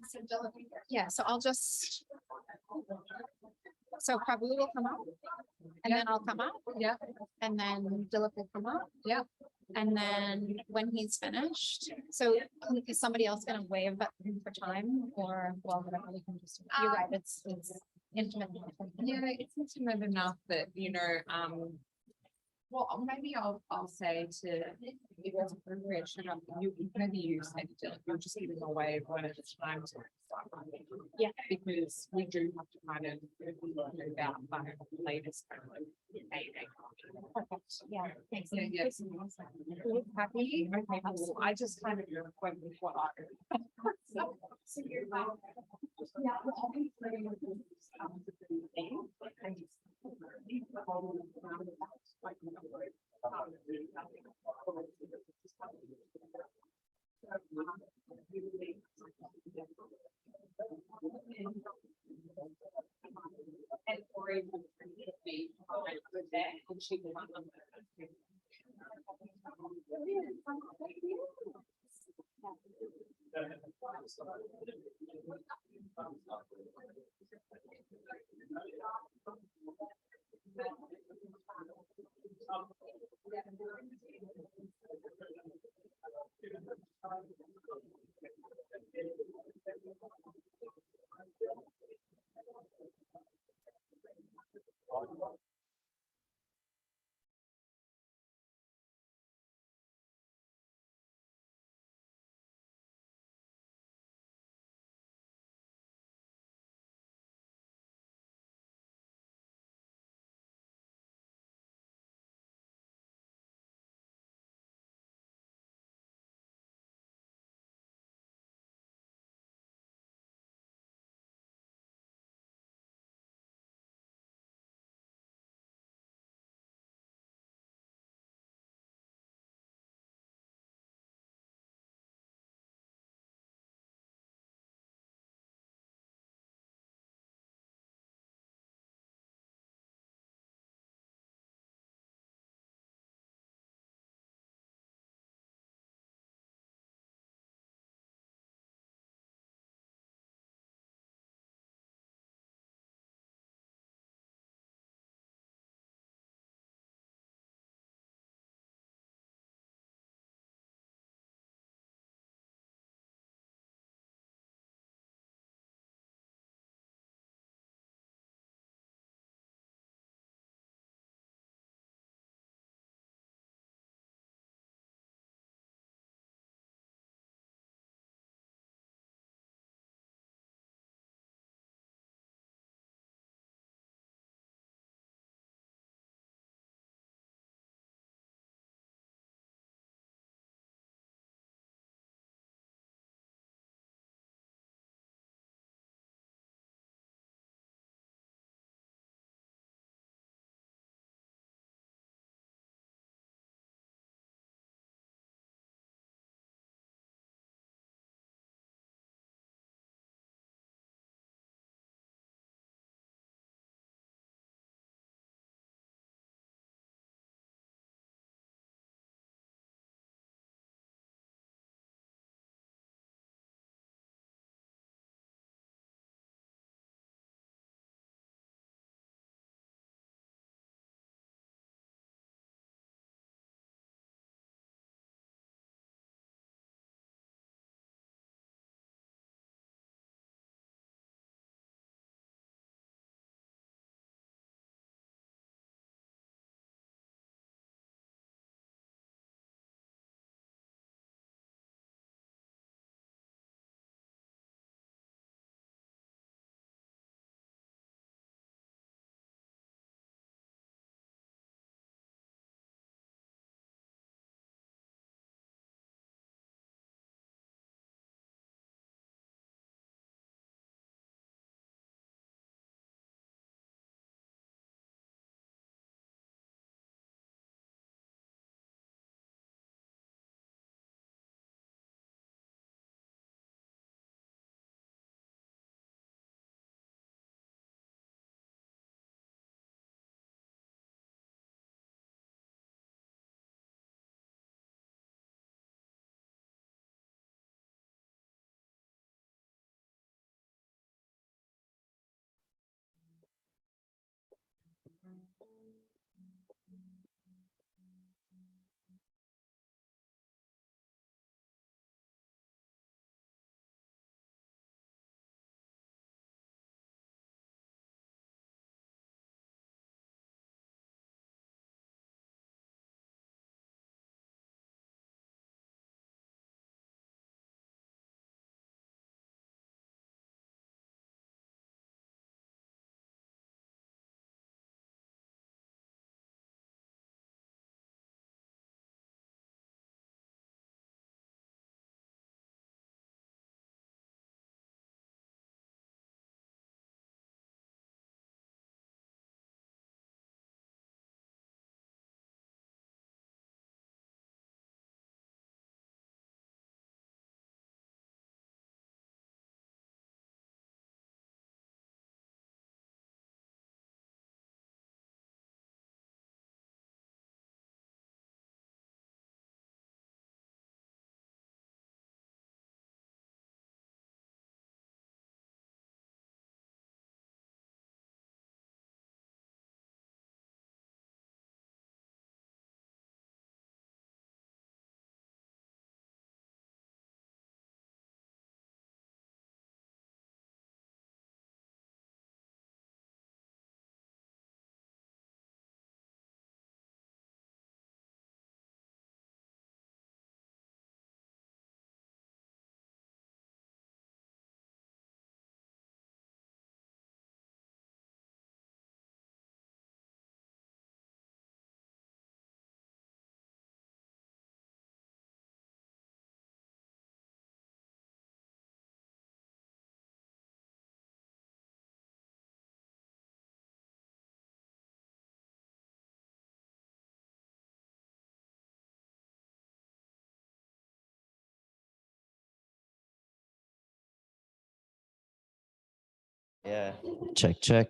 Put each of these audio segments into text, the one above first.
So Dilip, yeah, so I'll just, so Prabhu will come up and then I'll come up. Yeah. And then Dilip will come up. Yeah. And then when he's finished, so is somebody else gonna wave for time or, well, whatever, we can just, you're right, it's intimate. Yeah, it's intimate enough that, well, maybe I'll say to, if it's appropriate, maybe you say to Dylan, you're just giving away one at a time to start running. Yeah. Because we do have to kind of move out by the latest kind of 8 Perfect, yeah, thanks. So, yes. Happy? Okay, cool. I just kind of went with what I. So you're like, yeah, well, I'll be playing with this. And Corey would be there, and she would want them. Yeah. Check, check.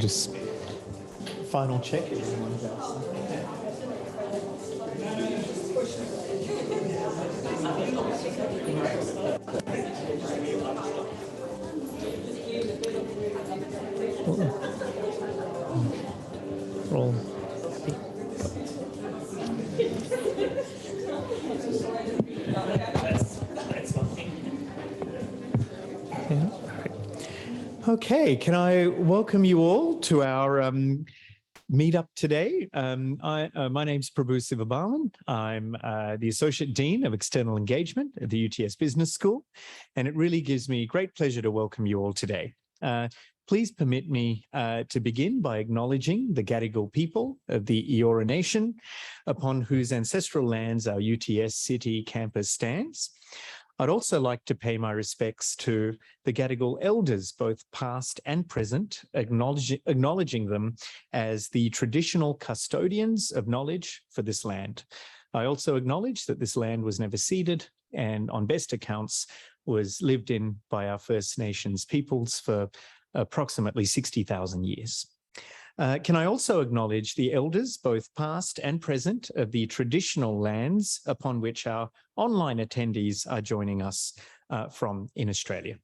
just final check everyone's outside. We're all happy. Yeah. Okay, can I welcome you all to our meetup today. My name's Prabhu Sivabalan. I'm the Associate Dean of External Engagement at the UTS Business School, and it really gives me great pleasure to welcome you all today. Please permit me to begin by acknowledging the Gadigal people of the Eora Nation, upon whose ancestral lands our UTS City campus stands. I'd also like to pay my respects to the Gadigal elders, both past and present, acknowledging them as the traditional custodians of knowledge for this land. I also acknowledge that this land was never ceded and, on best accounts, was lived in by our First Nations peoples for approximately 60,000 years. Can I also acknowledge the elders, both past and present, of the traditional lands upon which our online attendees are joining us from in Australia.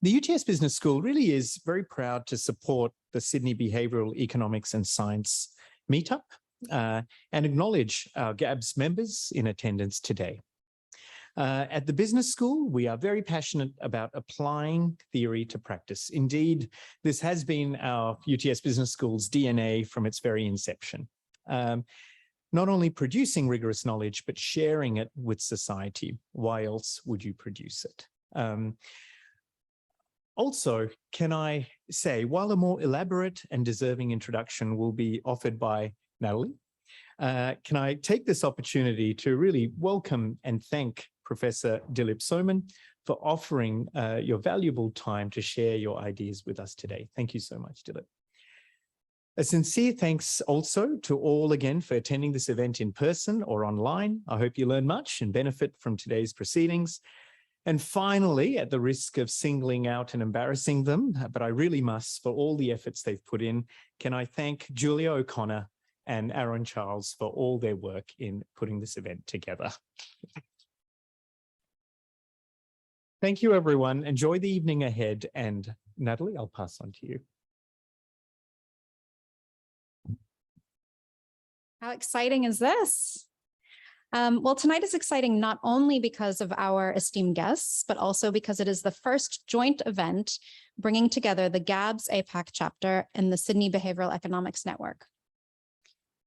The UTS Business School really is very proud to support the Sydney Behavioural Economics and Science meetup and acknowledge our GABS members in attendance today. At the business school, we are very passionate about applying theory to practice. Indeed, this has been our UTS Business School's DNA from its very inception. Not only producing rigorous knowledge, but sharing it with society. Why else would you produce it? Also, can I say, while a more elaborate and deserving introduction will be offered by Natalie, can I take this opportunity to really welcome and thank Professor Dilip Soman for offering your valuable time to share your ideas with us today. Thank you so much, Dilip. A sincere thanks also to all again for attending this event in person or online. I hope you learn much and benefit from today's proceedings. And finally, at the risk of singling out and embarrassing them, but I really must, for all the efforts they've put in, can I thank Julia O'Connor and Aaron Charles for all their work in putting this event together. Thank you, everyone. Enjoy the evening ahead. And Natalie, I'll pass on to you. How exciting is this? Well, tonight is exciting not only because of our esteemed guests, but also because it is the first joint event bringing together the GABS APAC chapter and the Sydney Behavioural Economics Network.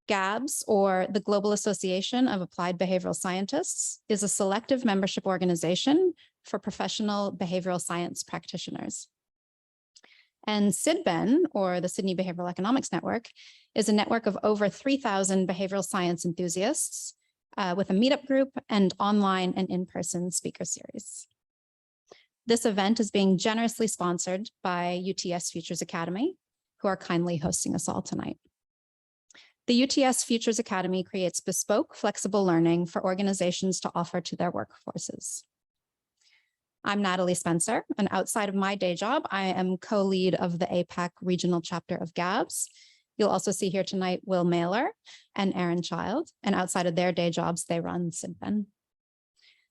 GABS, or the Global Association of Applied Behavioral Scientists, is a selective membership organization for professional behavioral science practitioners. And SIDBEN, or the Sydney Behavioural Economics Network, is a network of over 3,000 behavioral science enthusiasts with a meetup group and online and in-person speaker series. This event is being generously sponsored by UTS Futures Academy, who are kindly hosting us all tonight. The UTS Futures Academy creates bespoke, flexible learning for organizations to offer to their workforces. I'm Natalie Spencer, and outside of my day job, I am co-lead of the APAC regional chapter of GABS. You'll also see here tonight Will Mailer and Aaron Child, and outside of their day jobs, they run SIDBEN.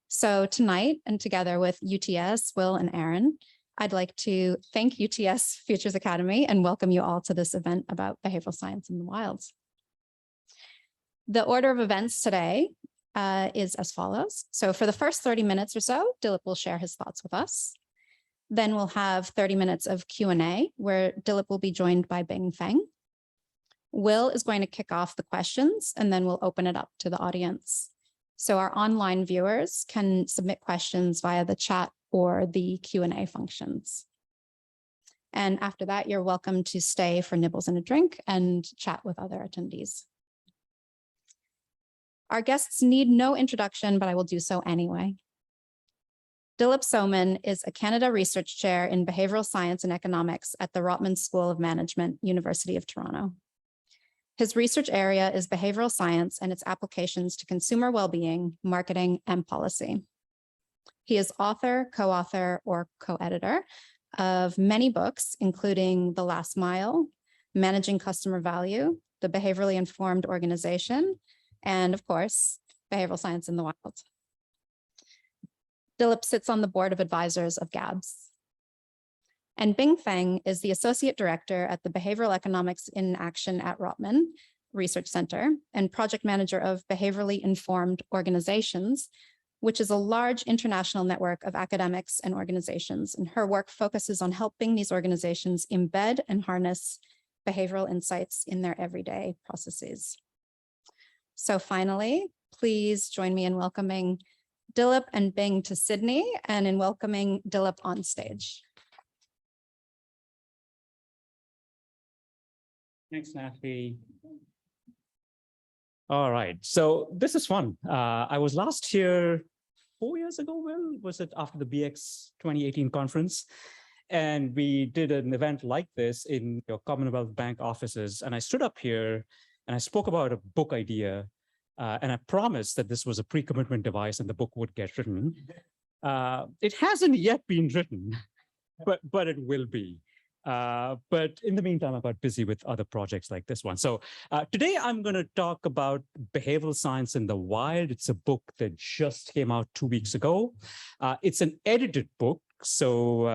So tonight, and together with UTS, Will and Aaron, I'd like to thank UTS Futures Academy and welcome you all to this event about behavioral science in the wilds. The order of events today is as follows. So for the first 30 minutes or so, Dilip will share his thoughts with us. Then we'll have 30 minutes of Q&A where Dilip will be joined by Bing Feng. Will is going to kick off the questions and then we'll open it up to the audience. So our online viewers can submit questions via the chat or the Q&A functions. And after that, you're welcome to stay for nibbles and a drink and chat with other attendees. Our guests need no introduction, but I will do so anyway. Dilip Soman is a Canada Research Chair in Behavioral Science and Economics at the Rotman School of Management, University of Toronto. His research area is behavioral science and its applications to consumer well-being, marketing, and policy. He is author, co-author, or co-editor of many books, including The Last Mile, Managing Customer Value, The Behaviorally Informed Organization, and of course, Behavioral Science in the Wild. Dilip sits on the board of advisors of GABS. And Bing Feng is the associate director at the Behavioral Economics in Action at Rotman Research Center and project manager of Behaviorally Informed Organizations, which is a large international network of academics and organizations. And her work focuses on helping these organizations embed and harness behavioral insights in their everyday processes. So finally, please join me in welcoming Dilip and Bing to Sydney and in welcoming Dilip on stage. Thanks, Natalie. All right, so this is fun. I was last here 4 years ago, Will, was it after the BX 2018 conference? And we did an event like this in your Commonwealth Bank offices. And I stood up here and I spoke about a book idea. And I promised that this was a pre-commitment device and the book would get written. It hasn't yet been written, but it will be. But in the meantime, I got busy with other projects like this one. So today I'm going to talk about Behavioral Science in the Wild. It's a book that just came out 2 weeks ago. It's an edited book. So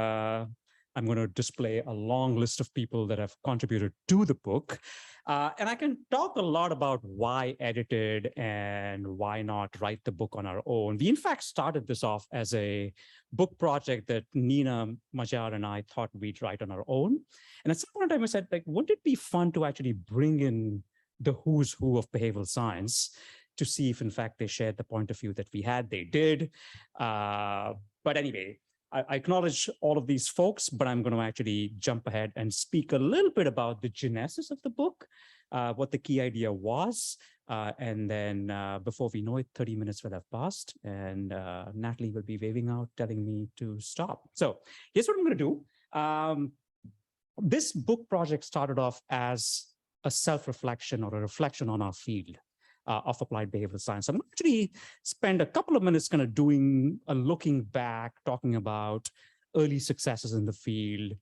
I'm going to display a long list of people that have contributed to the book. And I can talk a lot about why edited and why not write the book on our own. We, in fact, started this off as a book project that Nina Majar and I thought we'd write on our own. And at some point in time, I said, like, wouldn't it be fun to actually bring in the who's who of behavioral science to see if, in fact, they shared the point of view that we had? They did. But anyway, I acknowledge all of these folks, but I'm going to actually jump ahead and speak a little bit about the genesis of the book, what the key idea was. And then before we know it, 30 minutes will have passed and Natalie will be waving out, telling me to stop. So here's what I'm going to do. This book project started off as a self-reflection or a reflection on our field of applied behavioral science. I'm going to actually spend a couple of minutes kind of doing a looking back, talking about early successes in the field,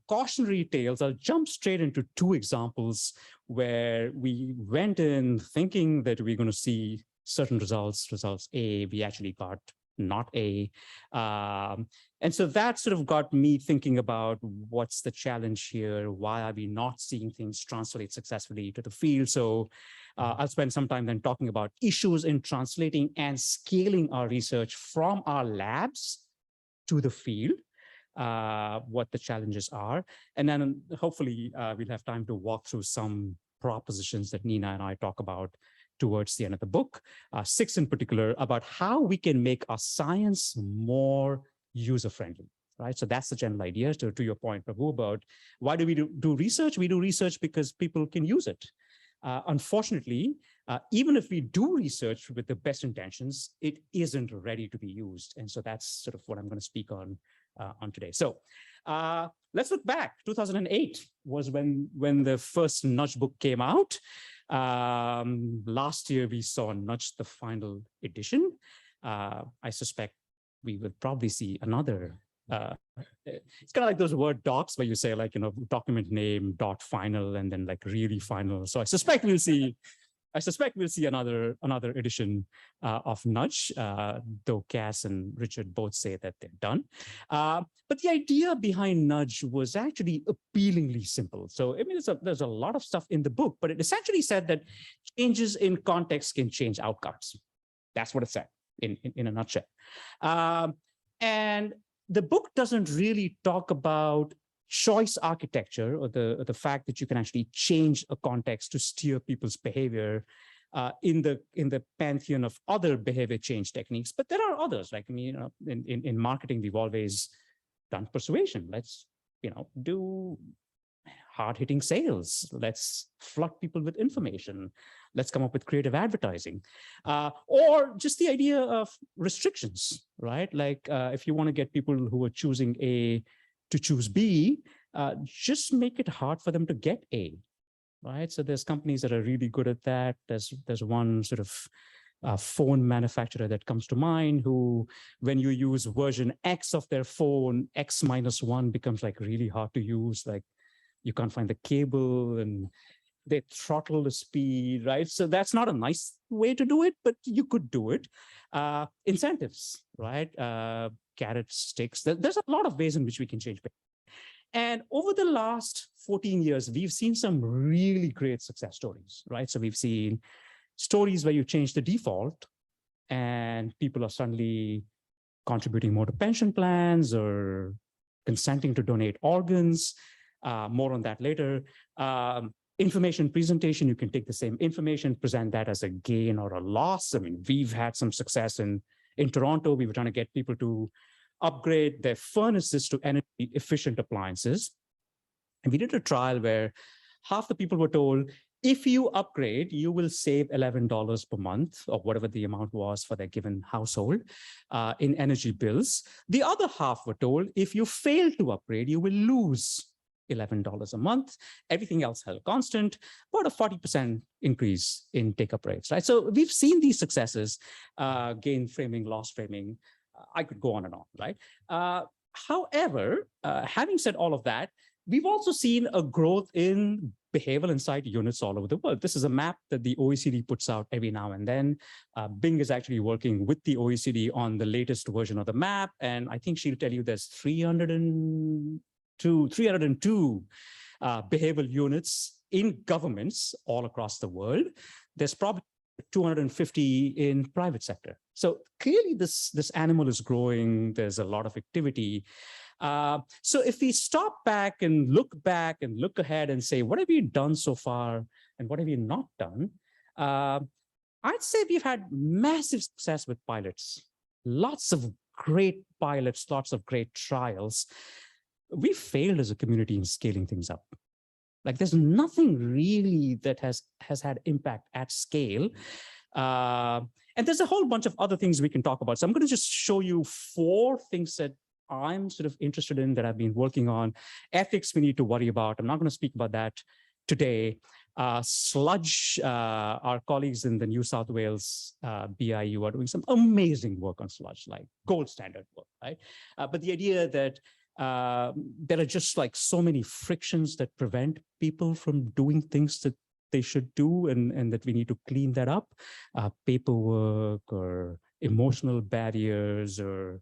cautionary tales. I'll jump straight into 2 examples where we went in thinking that we're going to see certain results A, we actually got not A. And so that sort of got me thinking about what's the challenge here? Why are we not seeing things translate successfully to the field? So I'll spend some time then talking about issues in translating and scaling our research from our labs to the field, what the challenges are. And then hopefully we'll have time to walk through some propositions that Nina and I talk about towards the end of the book, 6 in particular, about how we can make our science more user-friendly, right? So that's the general idea, to your point, Prabhu, about why do we do research? We do research because people can use it. Unfortunately, even if we do research with the best intentions, it isn't ready to be used. And so that's sort of what I'm going to speak on today. So let's look back. 2008 was when the first Nudge book came out. Last year, we saw Nudge, the final edition. I suspect we will probably see another. It's kind of like those Word docs where you say, like, you know, document name dot final and then like really final. So I suspect we'll see another edition of Nudge, though Cass and Richard both say that they're done. But the idea behind Nudge was actually appealingly simple. So I mean, there's a lot of stuff in the book, but it essentially said that changes in context can change outcomes. That's what it said in a nutshell. And the book doesn't really talk about choice architecture or the fact that you can actually change a context to steer people's behavior in the pantheon of other behavior change techniques. But there are others. Like, I mean, you know, in marketing, we've always done persuasion. Let's, you know, do hard-hitting sales. Let's flood people with information. Let's come up with creative advertising. Or just the idea of restrictions, right? Like if you want to get people who are choosing A to choose B, just make it hard for them to get A, right? So there's companies that are really good at that. There's one sort of phone manufacturer that comes to mind who, when you use version X of their phone, X-1 becomes like really hard to use. Like you can't find the cable and they throttle the speed, right? So that's not a nice way to do it, but you could do it. Incentives, right? Carrot sticks. There's a lot of ways in which we can change behavior. And over the last 14 years, we've seen some really great success stories, right? So we've seen stories where you change the default and people are suddenly contributing more to pension plans or consenting to donate organs. More on that later. Information presentation, you can take the same information, present that as a gain or a loss. I mean, we've had some success in Toronto. We were trying to get people to upgrade their furnaces to energy efficient appliances. And we did a trial where half the people were told, if you upgrade, you will save $11 per month or whatever the amount was for their given household in energy bills. The other half were told, if you fail to upgrade, you will lose $11 a month. Everything else held constant, about a 40% increase in take-up rates, right? So we've seen these successes, gain framing, loss framing. I could go on and on, right? However, having said all of that, we've also seen a growth in behavioral insight units all over the world. This is a map that the OECD puts out every now and then. Bing is actually working with the OECD on the latest version of the map. And I think she'll tell you there's 302 behavioral units in governments all across the world. There's probably 250 in private sector. So clearly this animal is growing. There's a lot of activity. So if we stop back and look ahead and say, what have you done so far and what have you not done? I'd say we've had massive success with pilots, lots of great pilots, lots of great trials. We failed as a community in scaling things up. Like there's nothing really that has had impact at scale. And there's a whole bunch of other things we can talk about. So I'm going to just show you 4 things that I'm sort of interested in that I've been working on. Ethics we need to worry about. I'm not going to speak about that today. Sludge, our colleagues in the New South Wales BIU are doing some amazing work on sludge, like gold standard work, right? But the idea that there are just like so many frictions that prevent people from doing things that they should do, and that we need to clean that up. Paperwork or emotional barriers or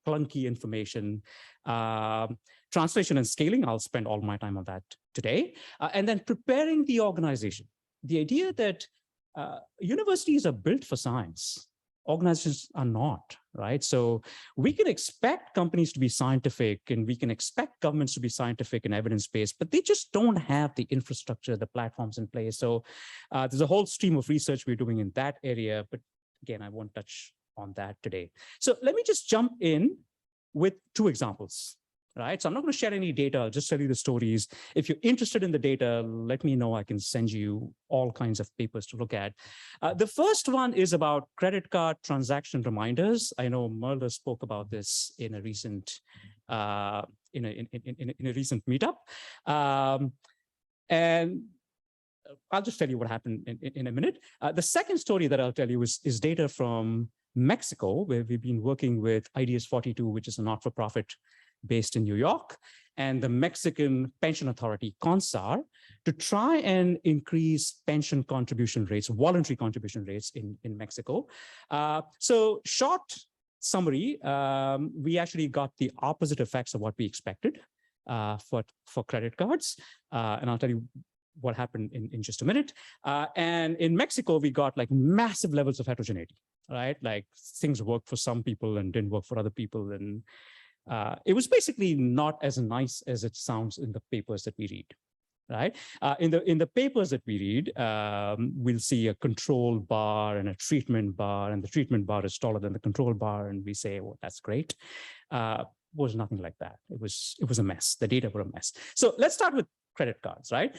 clunky information. Translation and scaling, I'll spend all my time on that today. And then preparing the organization. The idea that universities are built for science. Organizations are not, right? So we can expect companies to be scientific and we can expect governments to be scientific and evidence-based, but they just don't have the infrastructure, the platforms in place. So there's a whole stream of research we're doing in that area, but again, I won't touch on that today. So let me just jump in with 2 examples. Right? So I'm not going to share any data, I'll just tell you the stories. If you're interested in the data, let me know. I can send you all kinds of papers to look at. The first one is about credit card transaction reminders. I know Merle spoke about this in a recent in a recent meetup. And I'll just tell you what happened in a minute. The second story that I'll tell you is data from Mexico, where we've been working with Ideas 42, which is a not-for-profit based in New York, and the Mexican Pension Authority, CONSAR, to try and increase pension contribution rates, voluntary contribution rates in Mexico. So short summary, we actually got the opposite effects of what we expected for credit cards. And I'll tell you what happened in just a minute. And in Mexico, we got like massive levels of heterogeneity, right? Like things worked for some people and didn't work for other people. And it was basically not as nice as it sounds in the papers that we read, right? In the papers that we read, we'll see a control bar and a treatment bar, and the treatment bar is taller than the control bar, and we say, "Oh, that's great." Was nothing like that. It was a mess. The data were a mess. So let's start with credit cards, right?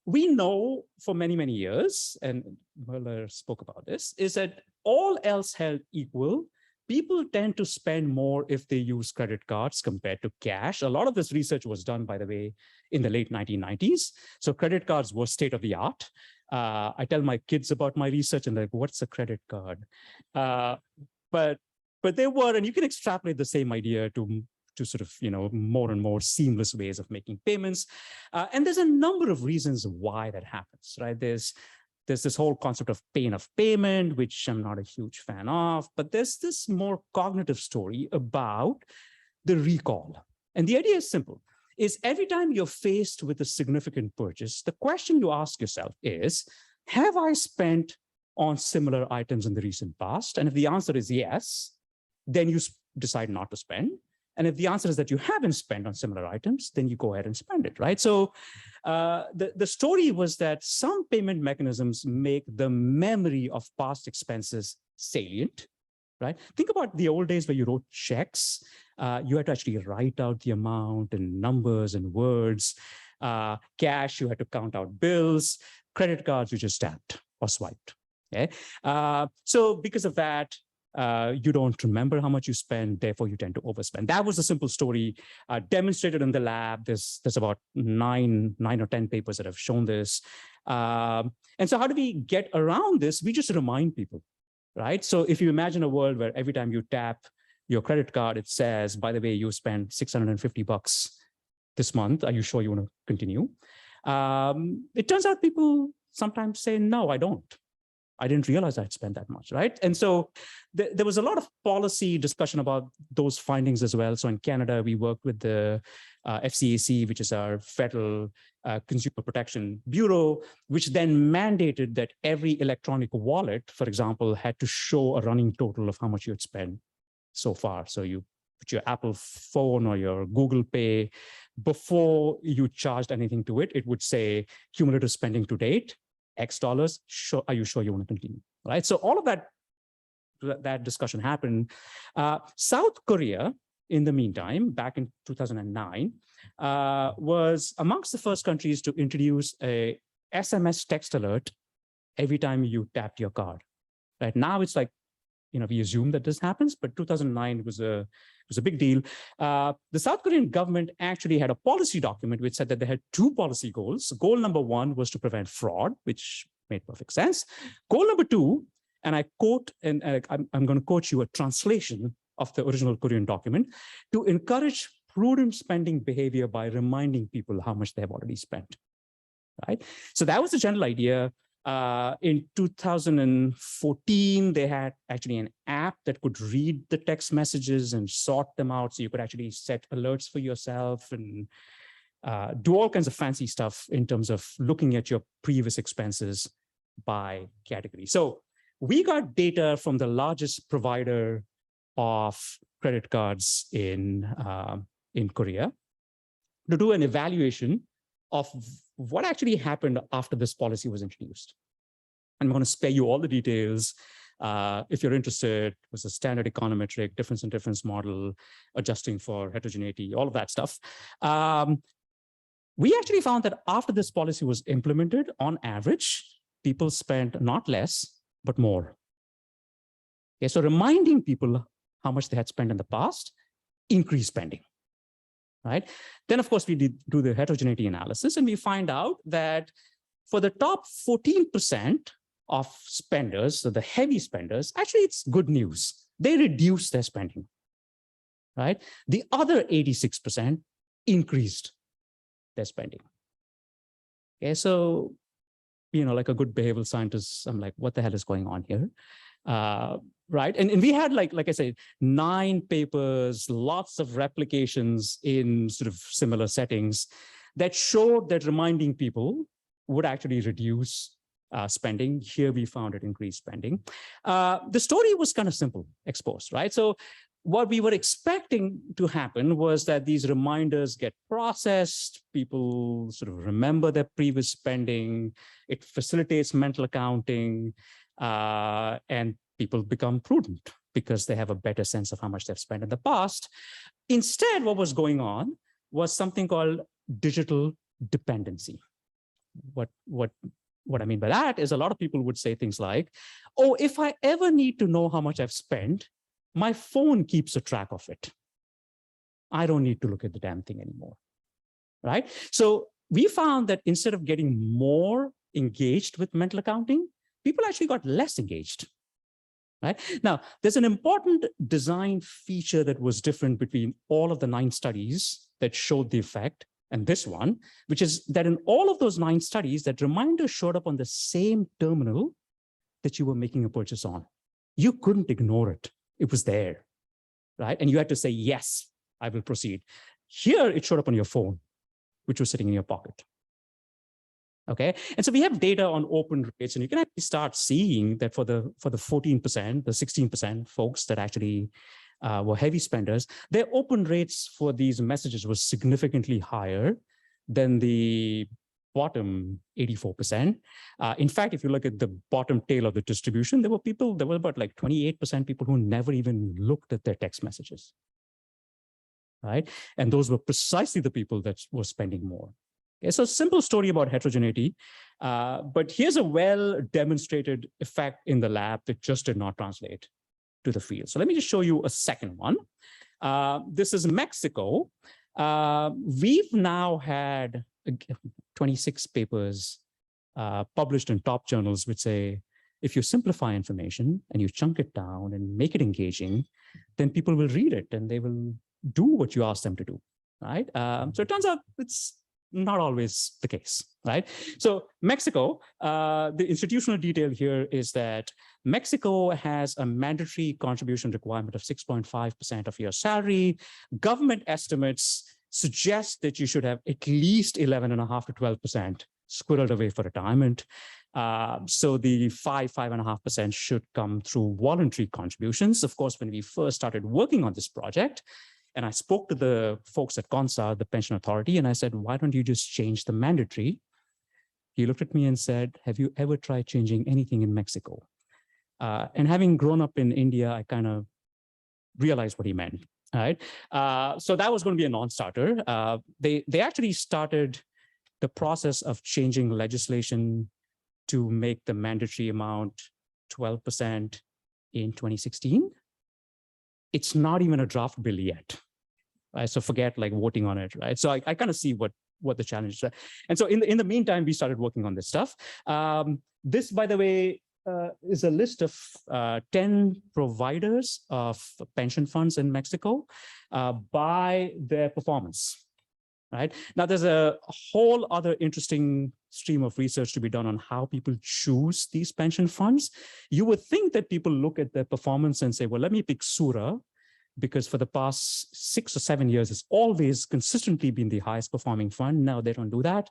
We know for many, many years, and Mueller spoke about this, is that all else held equal, people tend to spend more if they use credit cards compared to cash. A lot of this research was done, by the way, in the late 1990s. So credit cards were state of the art. I tell my kids about my research and they're like, what's a credit card? But there were, and you can extrapolate the same idea to sort of, more and more seamless ways of making payments. And there's a number of reasons why that happens, right? There's this whole concept of pain of payment, which I'm not a huge fan of, but there's this more cognitive story about the recall. And the idea is simple, is every time you're faced with a significant purchase, the question you ask yourself is, have I spent on similar items in the recent past? And if the answer is yes, then you decide not to spend. And if the answer is that you haven't spent on similar items, then you go ahead and spend it, right? So the story was that some payment mechanisms make the memory of past expenses salient, right? Think about the old days where you wrote checks. You had to actually write out the amount and numbers and words. Cash, you had to count out bills. Credit cards, you just tapped or swiped, okay? So because of that, you don't remember how much you spend, therefore you tend to overspend. That was a simple story demonstrated in the lab. There's about nine or 10 papers that have shown this. And so how do we get around this? We just remind people, right? So if you imagine a world where every time you tap your credit card, it says, by the way, you spent $650 this month. Are you sure you want to continue? It turns out people sometimes say, no, I don't. I didn't realize I'd spent that much, right? And so there was a lot of policy discussion about those findings as well. So in Canada, we worked with the FCAC, which is our Federal Consumer Protection Bureau, which then mandated that every electronic wallet, for example, had to show a running total of how much you had spent so far. So you put your Apple phone or your Google Pay, before you charged anything to it, it would say cumulative spending to date, X dollars, are you sure you want to continue, right? So all of that discussion happened. South Korea, in the meantime, back in 2009, was amongst the first countries to introduce a SMS text alert every time you tapped your card. Right now, it's like, we assume that this happens, but 2009 was a big deal. The South Korean government actually had a policy document which said that they had two policy goals. Goal number one was to prevent fraud, which made perfect sense. Goal number two, and I quote, and I'm going to quote you a translation of the original Korean document, to encourage prudent spending behavior by reminding people how much they have already spent, right? So that was the general idea. In 2014, they had actually an app that could read the text messages and sort them out. So you could actually set alerts for yourself and do all kinds of fancy stuff in terms of looking at your previous expenses by category. So we got data from the largest provider of credit cards in Korea to do an evaluation of what actually happened after this policy was introduced. I'm going to spare you all the details. If you're interested, it was a standard econometric, difference in difference model, adjusting for heterogeneity, all of that stuff. We actually found that after this policy was implemented, on average, people spent not less, but more. Okay, so reminding people how much they had spent in the past increased spending. Right? Then, of course, we do the heterogeneity analysis, and we find out that for the top 14% of spenders, so the heavy spenders, actually, it's good news. They reduced their spending, right? The other 86% increased their spending. Okay, so, like a good behavioral scientist, I'm like, what the hell is going on here? Right. And we had, like I said, 9 papers, lots of replications in sort of similar settings that showed that reminding people would actually reduce spending. Here we found it increased spending. The story was kind of simple, exposed, right? So what we were expecting to happen was that these reminders get processed, people sort of remember their previous spending, it facilitates mental accounting, and people become prudent because they have a better sense of how much they've spent in the past. Instead, what was going on was something called digital dependency. What I mean by that is a lot of people would say things like, oh, if I ever need to know how much I've spent, my phone keeps a track of it. I don't need to look at the damn thing anymore, right? So we found that instead of getting more engaged with mental accounting, people actually got less engaged. Right? Now, there's an important design feature that was different between all of the 9 studies that showed the effect and this one, which is that in all of those 9 studies, that reminder showed up on the same terminal that you were making a purchase on. You couldn't ignore it. It was there, right? And you had to say, yes, I will proceed. Here, it showed up on your phone, which was sitting in your pocket. Okay, and so we have data on open rates, and you can actually start seeing that for the 14%, the 16% folks that actually were heavy spenders, their open rates for these messages was significantly higher than the bottom 84%. In fact, if you look at the bottom tail of the distribution, there were about like 28% people who never even looked at their text messages, right? And those were precisely the people that were spending more. Okay, so simple story about heterogeneity, but here's a well-demonstrated effect in the lab that just did not translate to the field. So let me just show you a second one. This is Mexico. We've now had 26 papers published in top journals which say, if you simplify information and you chunk it down and make it engaging, then people will read it and they will do what you ask them to do, right? So it turns out it's not always the case, right? So Mexico, the institutional detail here is that Mexico has a mandatory contribution requirement of 6.5% of your salary. Government estimates suggest that you should have at least 11.5 to 12% squirreled away for retirement. So the 5.5% should come through voluntary contributions. Of course, when we first started working on this project, and I spoke to the folks at CONSA, the pension authority, and I said, why don't you just change the mandatory? He looked at me and said, have you ever tried changing anything in Mexico? And having grown up in India, I kind of realized what he meant, right? So that was going to be a non-starter. They actually started the process of changing legislation to make the mandatory amount 12% in 2016. It's not even a draft bill yet, right? So forget like voting on it, right? So I kind of see what the challenge is. And so in the meantime, we started working on this stuff. This, by the way, is a list of 10 providers of pension funds in Mexico by their performance. Right? Now, there's a whole other interesting stream of research to be done on how people choose these pension funds. You would think that people look at their performance and say, well, let me pick Sura, because for the past 6 or 7 years, it's always consistently been the highest performing fund. No, they don't do that.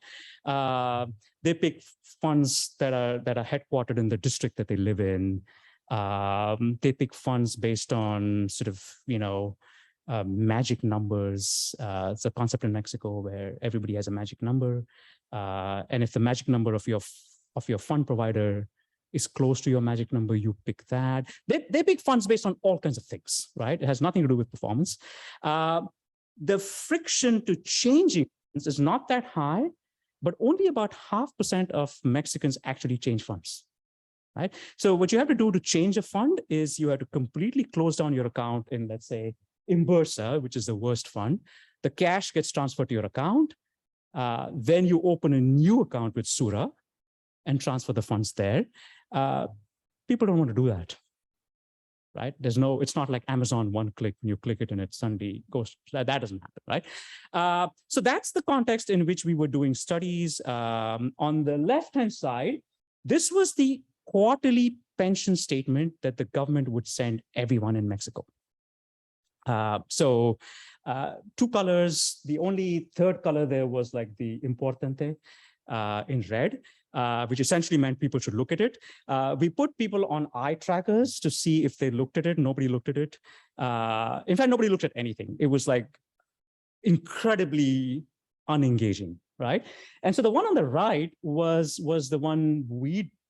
They pick funds that are headquartered in the district that they live in. They pick funds based on sort of, magic numbers. It's a concept in Mexico where everybody has a magic number. And if the magic number of your fund provider is close to your magic number, you pick that. They pick funds based on all kinds of things, right? It has nothing to do with performance. The friction to changing funds is not that high, but only about 0.5% of Mexicans actually change funds, right? So what you have to do to change a fund is you have to completely close down your account in, let's say, Imbursa, which is the worst fund. The cash gets transferred to your account. Then you open a new account with Sura and transfer the funds there. People don't want to do that, right? It's not like Amazon one click, when you click it and it suddenly goes, that doesn't happen, right? So that's the context in which we were doing studies. On the left-hand side, this was the quarterly pension statement that the government would send everyone in Mexico. So 2 colors, the only third color there was like the importante in red, which essentially meant people should look at it. We put people on eye trackers to see if they looked at it. Nobody looked at it. In fact, nobody looked at anything. It was like incredibly unengaging, right? And so the one on the right was the one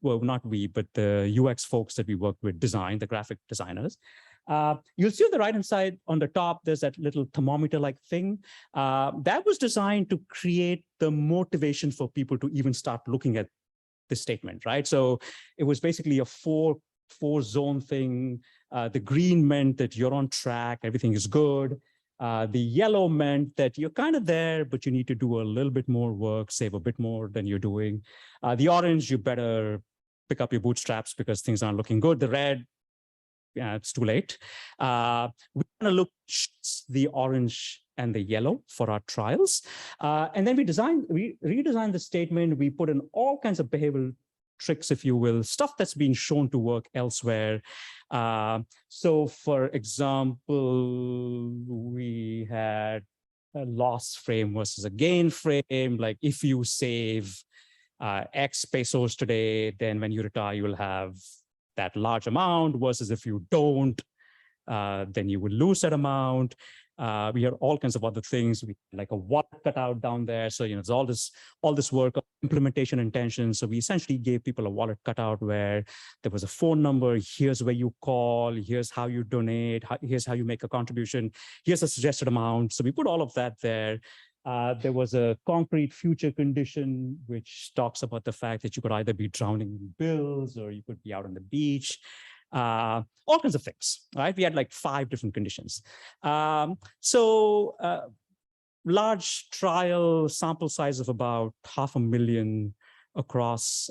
not we, but the UX folks that we worked with designed, the graphic designers. You'll see on the right-hand side on the top, there's that little thermometer-like thing. That was designed to create the motivation for people to even start looking at this statement, right? So it was basically a four zone thing. The green meant that you're on track, everything is good. The yellow meant that you're kind of there, but you need to do a little bit more work, save a bit more than you're doing. The orange, you better pick up your bootstraps because things aren't looking good. The red, yeah, it's too late. We're going to look the orange and the yellow for our trials. And then we redesigned the statement. We put in all kinds of behavioral tricks, if you will, stuff that's been shown to work elsewhere. So for example, we had a loss frame versus a gain frame. Like if you save X pesos today, then when you retire, you will have that large amount, versus if you don't, then you will lose that amount. We had all kinds of other things, like a wallet cutout down there. So, you know, it's all this work of implementation intention. So we essentially gave people a wallet cutout where there was a phone number. Here's where you call. Here's how you donate. Here's how you make a contribution. Here's a suggested amount. So we put all of that there. There was a concrete future condition, which talks about the fact that you could either be drowning in bills or you could be out on the beach. All kinds of things, right? We had like 5 different conditions. Large trial sample size of about 500,000 across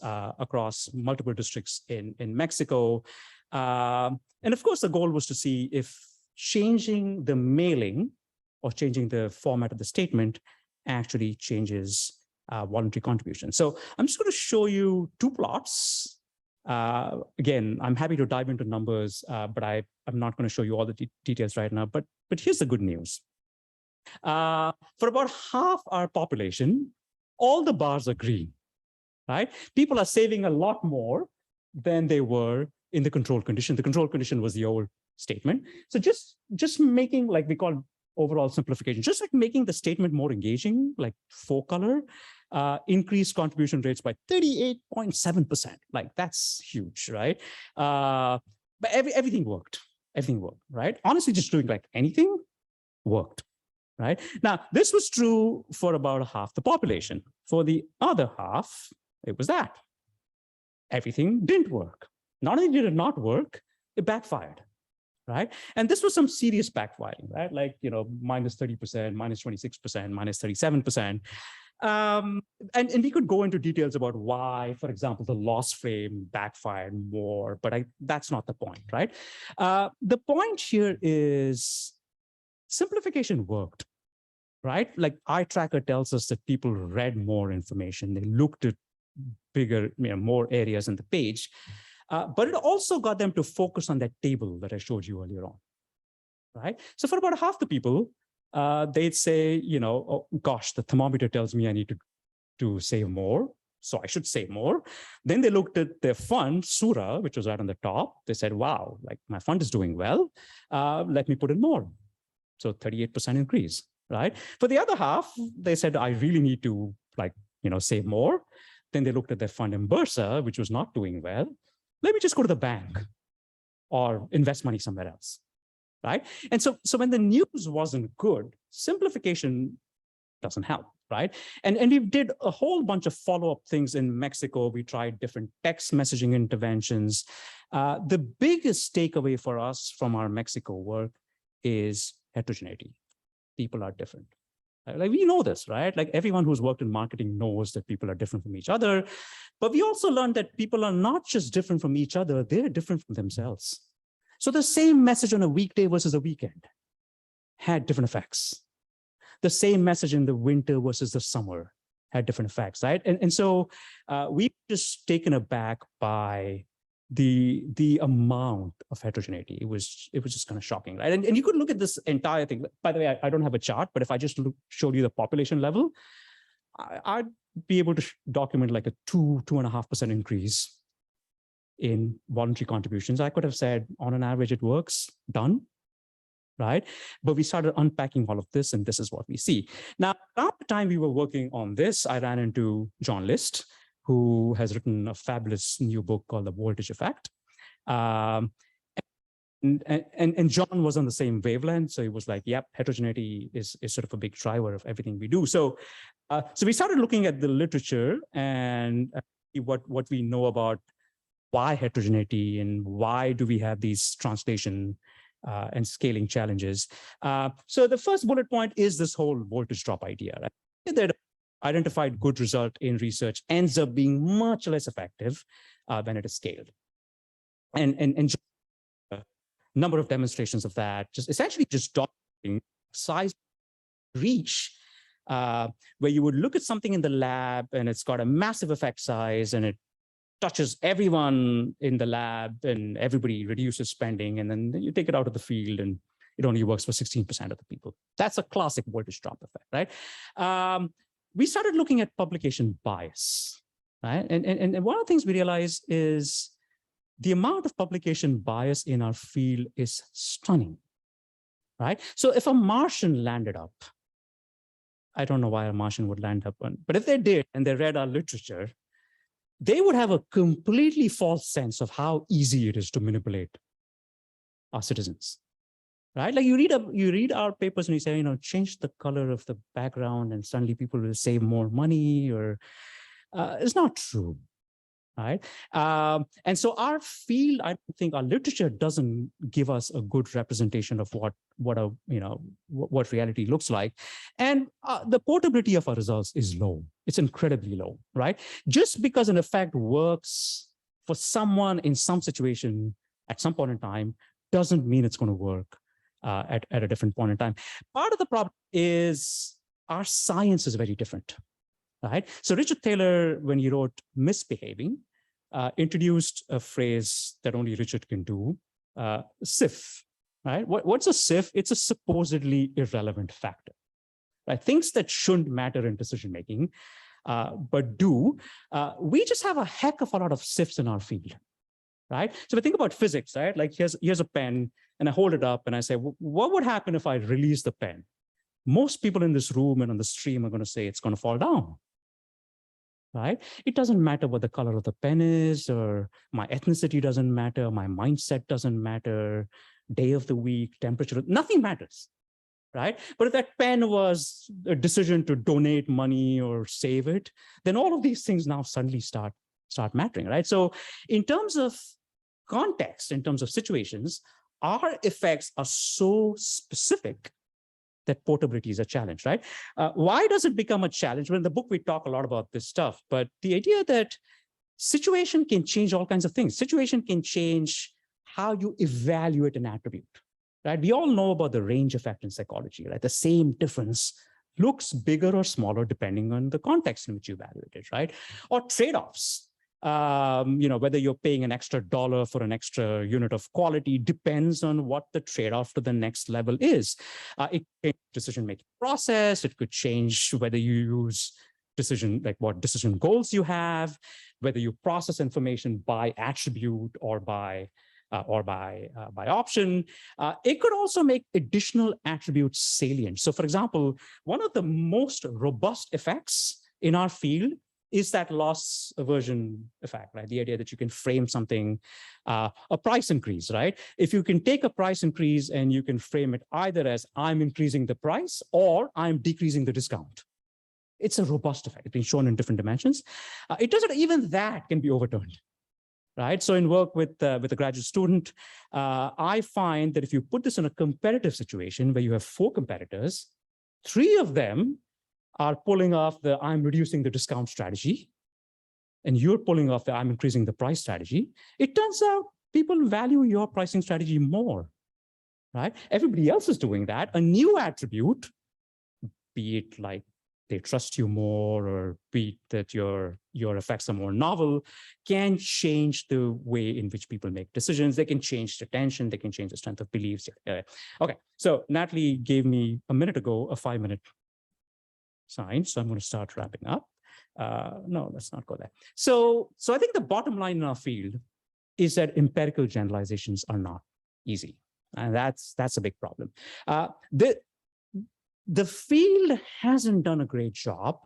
multiple districts in Mexico. And of course, the goal was to see if changing the mailing or changing the format of the statement actually changes voluntary contribution. So I'm just going to show you 2 plots. Again, I'm happy to dive into numbers, but I'm not going to show you all the details right now. But here's the good news. For about half our population, all the bars are green, right? People are saving a lot more than they were in the control condition. The control condition was the old statement. So just making, like we call overall simplification, just like making the statement more engaging, like 4-color, increased contribution rates by 38.7%. Like that's huge, right? But everything worked. Everything worked, right? Honestly, just doing like anything worked, right? Now, this was true for about half the population. For the other half, it was that. Everything didn't work. Not only did it not work, it backfired. Right? And this was some serious backfiring, right? Like, you know, minus 30%, minus 26%, minus 37%. And we could go into details about why, for example, the loss frame backfired more, but that's not the point, right? The point here is simplification worked, right? Like eye tracker tells us that people read more information. They looked at bigger, more areas in the page. But it also got them to focus on that table that I showed you earlier on, right? So for about half the people, they'd say, you know, oh, gosh, the thermometer tells me I need to save more, so I should save more. Then they looked at their fund, Sura, which was right on the top. They said, wow, like my fund is doing well. Let me put in more. So 38% increase, right? For the other half, they said, I really need to save more. Then they looked at their fund in Bursa, which was not doing well. Let me just go to the bank or invest money somewhere else, right? And so when the news wasn't good, simplification doesn't help, right? And we did a whole bunch of follow-up things in Mexico. We tried different text messaging interventions. The biggest takeaway for us from our Mexico work is heterogeneity. People are different. Like we know this, right? Like everyone who's worked in marketing knows that people are different from each other. But we also learned that people are not just different from each other, they're different from themselves. So the same message on a weekday versus a weekend had different effects. The same message in the winter versus the summer had different effects, right? And so we've just taken aback by the amount of heterogeneity. It was just kind of shocking, right? And you could look at this entire thing. By the way, I don't have a chart, but if I just showed you the population level, I'd be able to document like a 2.5% increase in voluntary contributions. I could have said, on an average, it works, done, right? But we started unpacking all of this, and this is what we see. Now, around the time we were working on this, I ran into John List, who has written a fabulous new book called The Voltage Effect. And John was on the same wavelength. So he was like, yep, heterogeneity is sort of a big driver of everything we do. So we started looking at the literature and what we know about why heterogeneity and why do we have these translation and scaling challenges. So the first bullet point is this whole voltage drop idea. Right? That identified good result in research ends up being much less effective when it is scaled. And just a number of demonstrations of that, just essentially just documenting size reach, where you would look at something in the lab and it's got a massive effect size and it touches everyone in the lab and everybody reduces spending, and then you take it out of the field and it only works for 16% of the people. That's a classic voltage drop effect, right? We started looking at publication bias, right? And one of the things we realized is the amount of publication bias in our field is stunning, right? So if a Martian landed up, I don't know why a Martian would land up on, but if they did and they read our literature, they would have a completely false sense of how easy it is to manipulate our citizens, right? Like you read our papers and you say, change the color of the background and suddenly people will save more money, or it's not true, right? And so our field, I think our literature doesn't give us a good representation of what reality looks like. And the portability of our results is low. It's incredibly low, right? Just because an effect works for someone in some situation at some point in time doesn't mean it's going to work at a different point in time. Part of the problem is our science is very different, right? So Richard Thaler, when he wrote Misbehaving, introduced a phrase that only Richard can do, SIF, right? What's a SIF? It's a supposedly irrelevant factor, right? Things that shouldn't matter in decision-making, but do. We just have a heck of a lot of SIFs in our field, right? So we think about physics, right? Like here's a pen and I hold it up and I say, what would happen if I release the pen? Most people in this room and on the stream are going to say it's going to fall down, right? It doesn't matter what the color of the pen is, or my ethnicity doesn't matter, my mindset doesn't matter, day of the week, temperature, nothing matters, right? But if that pen was a decision to donate money or save it, then all of these things now suddenly start mattering, right? So in terms of context, in terms of situations, our effects are so specific that portability is a challenge, right? Why does it become a challenge? Well, in the book, we talk a lot about this stuff, but the idea that situation can change all kinds of things. Situation can change how you evaluate an attribute, right? We all know about the range effect in psychology, right? The same difference looks bigger or smaller depending on the context in which you evaluate it, right? Or trade-offs. Whether you're paying an extra dollar for an extra unit of quality depends on what the trade-off to the next level is. It could change decision-making process. It could change whether you use what decision goals you have, whether you process information by attribute or by option. It could also make additional attributes salient. So for example, one of the most robust effects in our field is that loss aversion effect, right? The idea that you can frame something, a price increase, right? If you can take a price increase and you can frame it either as I'm increasing the price or I'm decreasing the discount. It's a robust effect. It's been shown in different dimensions. It doesn't, even that can be overturned, right? So in work with a graduate student, I find that if you put this in a competitive situation where you have 4 competitors, 3 of them are pulling off the I'm reducing the discount strategy, and you're pulling off the I'm increasing the price strategy, it turns out people value your pricing strategy more, right? Everybody else is doing that. A new attribute, be it like they trust you more, or be it that your effects are more novel, can change the way in which people make decisions. They can change the tension. They can change the strength of beliefs. Okay, so Natalie gave me a minute ago a 5-minute sign, so I'm going to start wrapping up. No, let's not go there. So I think the bottom line in our field is that empirical generalizations are not easy, and that's a big problem. The field hasn't done a great job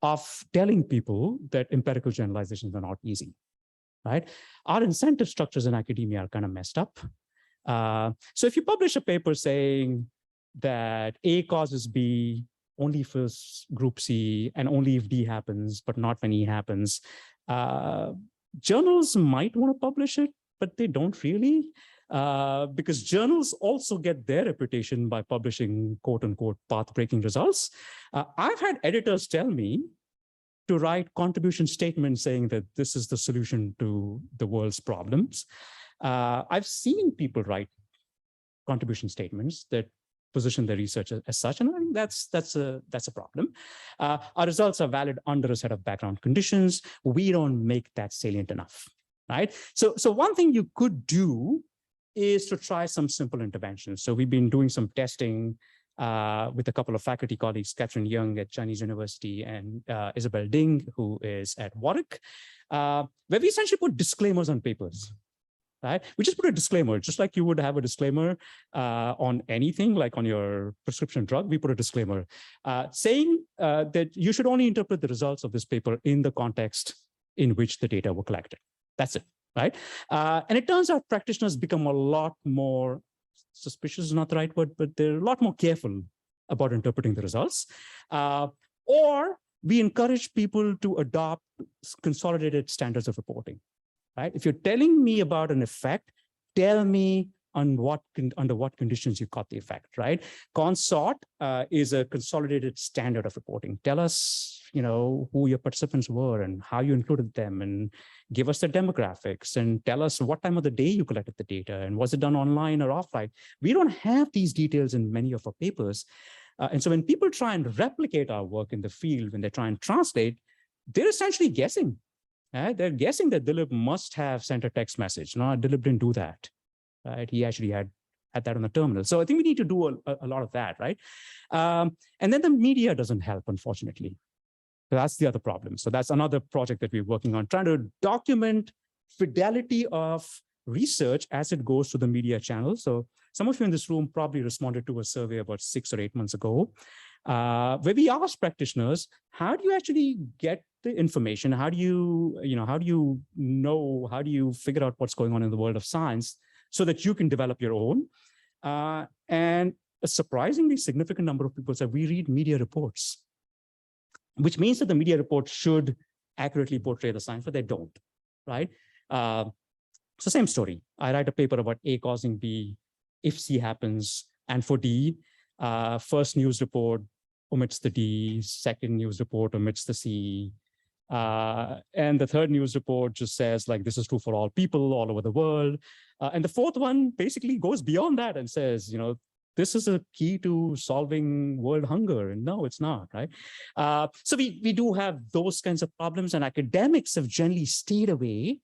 of telling people that empirical generalizations are not easy, right? Our incentive structures in academia are kind of messed up. So if you publish a paper saying that A causes B only for group C and only if D happens, but not when E happens, journals might want to publish it, but they don't really. because journals also get their reputation by publishing quote unquote path-breaking results. I've had editors tell me to write contribution statements saying that this is the solution to the world's problems. I've seen people write contribution statements that position their research as such, and I think that's a problem. Our results are valid under a set of background conditions. We don't make that salient enough, right? So one thing you could do is to try some simple interventions. So we've been doing some testing with a couple of faculty colleagues, Catherine Young at Chinese University and Isabel Ding, who is at Warwick, where we essentially put disclaimers on papers. Right? We just put a disclaimer, just like you would have a disclaimer on anything, like on your prescription drug, we put a disclaimer saying that you should only interpret the results of this paper in the context in which the data were collected. That's it, right? And it turns out practitioners become a lot more, suspicious is not the right word, but they're a lot more careful about interpreting the results. Or we encourage people to adopt consolidated standards of reporting. Right? If you're telling me about an effect, tell me under what conditions you caught the effect, right? Consort is a consolidated standard of reporting. Tell us, who your participants were and how you included them, and give us the demographics and tell us what time of the day you collected the data and was it done online or offline. We don't have these details in many of our papers. And so when people try and replicate our work in the field, when they try and translate, they're essentially guessing. They're guessing that Dilip must have sent a text message. No, Dilip didn't do that. Right? He actually had that on the terminal. So I think we need to do a lot of that, right? And then the media doesn't help, unfortunately. So that's the other problem. So that's another project that we're working on, trying to document fidelity of research as it goes to the media channel. So some of you in this room probably responded to a survey about 6 or 8 months ago, where we asked practitioners, how do you actually get the information? How do you figure out what's going on in the world of science so that you can develop your own? And a surprisingly significant number of people said, we read media reports, which means that the media reports should accurately portray the science, but they don't, right? So same story. I write a paper about A causing B if C happens, and for D, first news report omits the D, second news report omits the C, and the third news report just says, like, this is true for all people all over the world. And the fourth one basically goes beyond that and says, this is a key to solving world hunger. And no, it's not, right? So we do have those kinds of problems, and academics have generally stayed away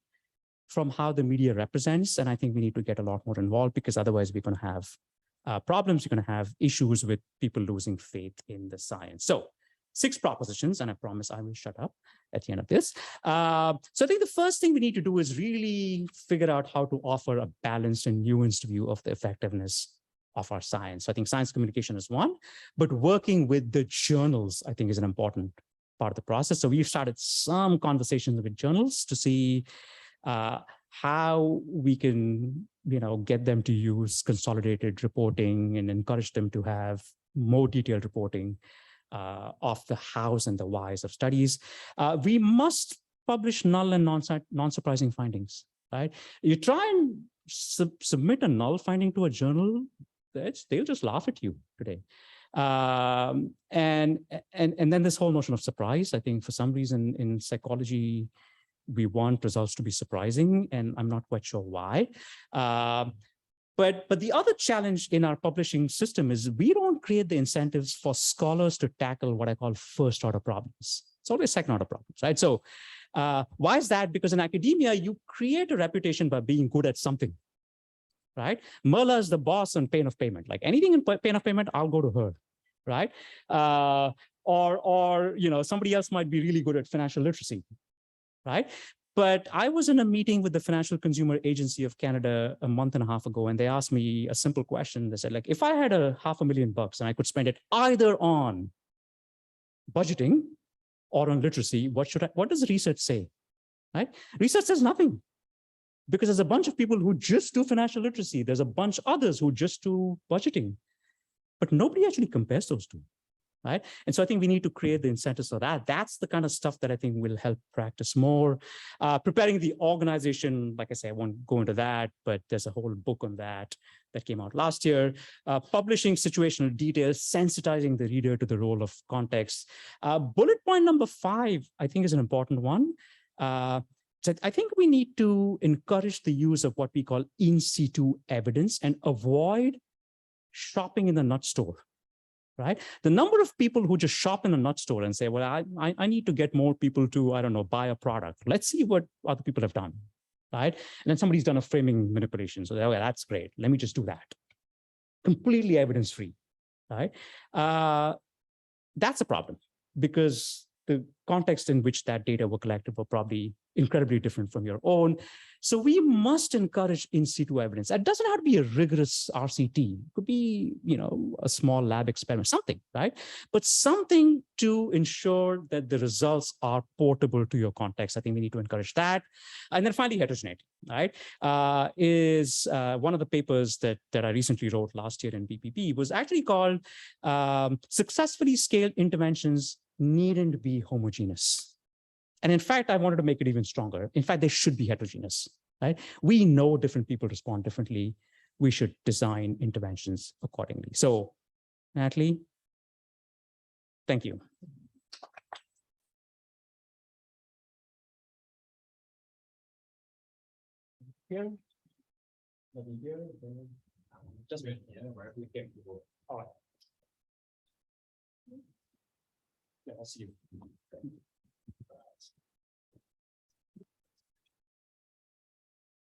from how the media represents. And I think we need to get a lot more involved, because otherwise we're going to have problems. You're going to have issues with people losing faith in the science. So 6 propositions, and I promise I will shut up at the end of this. So I think the first thing we need to do is really figure out how to offer a balanced and nuanced view of the effectiveness of our science. So I think science communication is one, but working with the journals, I think, is an important part of the process. So we've started some conversations with journals to see how we can, get them to use consolidated reporting and encourage them to have more detailed reporting of the hows and the whys of studies. We must publish null and non-surprising findings, right? You try and submit a null finding to a journal, they'll just laugh at you today. And then this whole notion of surprise, I think for some reason in psychology, we want results to be surprising, and I'm not quite sure why. But the other challenge in our publishing system is we don't create the incentives for scholars to tackle what I call first order problems. It's always second order problems, right? So why is that? Because in academia, you create a reputation by being good at something, right? Merla is the boss on pain of payment. Like anything in pain of payment, I'll go to her, right? Or somebody else might be really good at financial literacy, right? But I was in a meeting with the Financial Consumer Agency of Canada a month and a half ago, and they asked me a simple question. They said, like, if I had $500,000 and I could spend it either on budgeting or on literacy, what does research say, right? Research says nothing, because there's a bunch of people who just do financial literacy. There's a bunch others who just do budgeting, but nobody actually compares those two. right? And so I think we need to create the incentives for that. That's the kind of stuff that I think will help practice more. Preparing the organization, like I say, I won't go into that, but there's a whole book on that came out last year. Publishing situational details, sensitizing the reader to the role of context. Bullet point number 5, I think, is an important one. So I think we need to encourage the use of what we call in situ evidence and avoid shopping in the nut store, right? The number of people who just shop in a nut store and say, well, I need to get more people to, I don't know, buy a product. Let's see what other people have done, right? And then somebody's done a framing manipulation. So okay, that's great. Let me just do that. Completely evidence-free, right? That's a problem because the context in which that data were collected were probably incredibly different from your own. So we must encourage in situ evidence. That doesn't have to be a rigorous RCT. It could be, a small lab experiment, something, right? But something to ensure that the results are portable to your context. I think we need to encourage that. And then finally, heterogeneity, right? Is one of the papers that I recently wrote last year in BPP was actually called Successfully Scaled Interventions Needn't Be Homogeneous. And in fact, I wanted to make it even stronger. In fact, they should be heterogeneous, right? We know different people respond differently. We should design interventions accordingly. So, Natalie, thank you. Here, just wait. All right. Yeah, I'll see you.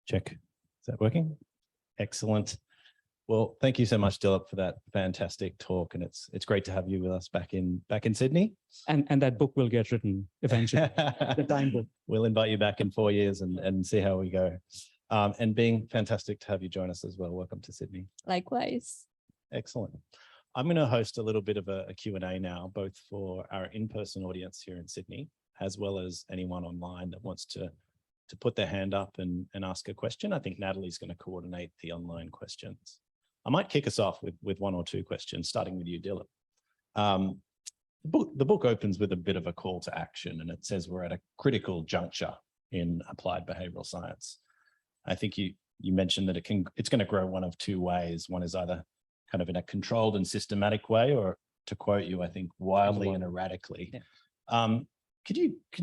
Check. Is that working? Excellent. Well, thank you so much, Dilip, for that fantastic talk. And it's great to have you with us back in Sydney. And that book will get written eventually. The time book. We'll invite you back in 4 years and see how we go. And being fantastic to have you join us as well. Welcome to Sydney. Likewise. Excellent. I'm going to host a little bit of a Q&A now, both for our in-person audience here in Sydney, as well as anyone online that wants to put their hand up and ask a question. I think Natalie's going to coordinate the online questions. I might kick us off with 1 or 2 questions, starting with you, Dilip. The book opens with a bit of a call to action, and it says we're at a critical juncture in applied behavioral science. I think you mentioned that it's going to grow one of 2 ways. One is either kind of in a controlled and systematic way, or to quote you, I think, wildly and erratically. Yeah. Could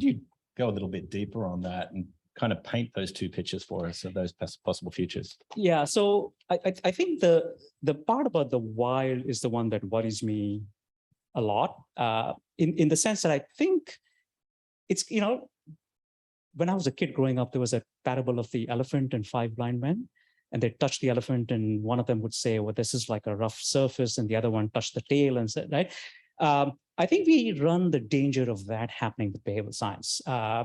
you go a little bit deeper on that and kind of paint those 2 pictures for us of those possible futures? Yeah, so I think the part about the wild is the one that worries me a lot, in the sense that I think it's, when I was a kid growing up, there was a parable of the elephant and 5 blind men, and they touched the elephant, and one of them would say, well, this is like a rough surface, and the other one touched the tail and said, right? I think we run the danger of that happening with behavioral science,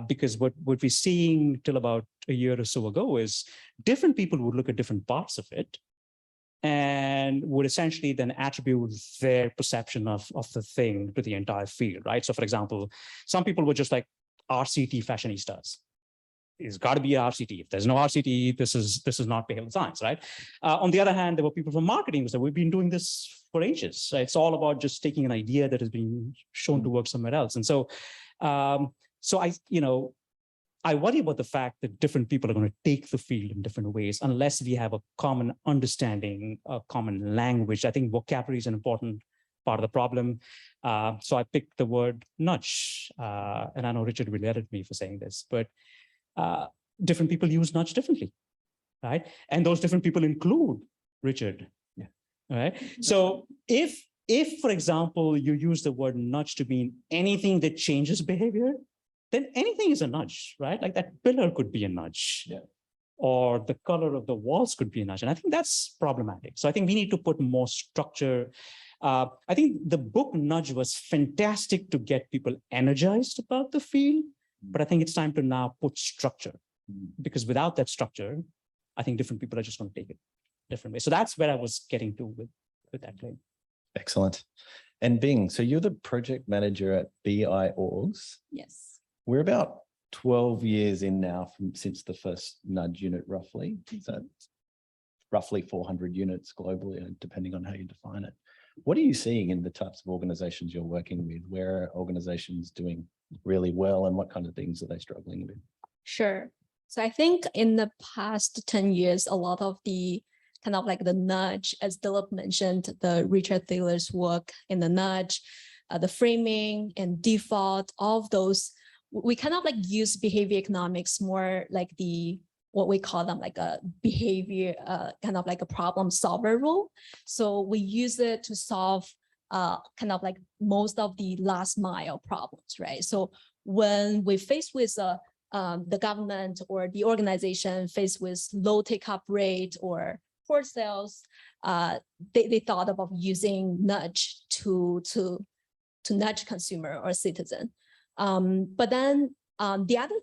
because what we're seeing till about a year or so ago is different people would look at different parts of it and would essentially then attribute their perception of the thing to the entire field, right? So for example, some people were just like RCT fashionistas. It's got to be RCT. If there's no RCT, this is not behavioral science, right? On the other hand, there were people from marketing who said, we've been doing this for ages. Right? It's all about just taking an idea that has been shown to work somewhere else. And so, I worry about the fact that different people are going to take the field in different ways unless we have a common understanding, a common language. I think vocabulary is an important part of the problem. So I picked the word nudge. And I know Richard will edit me for saying this, but different people use nudge differently, right? And those different people include Richard. Yeah. All right. So if, for example, you use the word nudge to mean anything that changes behavior, then anything is a nudge, right? Like that pillar could be a nudge. Yeah. Or the color of the walls could be a nudge. And I think that's problematic. So I think we need to put more structure. I think the book Nudge was fantastic to get people energized about the field, but I think it's time to now put structure, because without that structure, I think different people are just going to take it different ways. So that's where I was getting to with that claim. Excellent. And Bing, so you're the project manager at BI.orgs. Yes. We're about 12 years in now since the first nudge unit, roughly. So roughly 400 units globally, depending on how you define it. What are you seeing in the types of organizations you're working with? Where are organizations doing really well, and what kind of things are they struggling with? Sure. So I think in the past 10 years, a lot of the kind of like the nudge, as Dilip mentioned, the Richard Thaler's work in the nudge, the framing and default, all of those, we kind of like use behavior economics more like what we call them like a behavior, kind of like a problem solver role. So we use it to solve kind of like most of the last mile problems, right? So when we face with the government or the organization faced with low take-up rate or poor sales, they thought about using nudge to nudge consumer or citizen. But then the other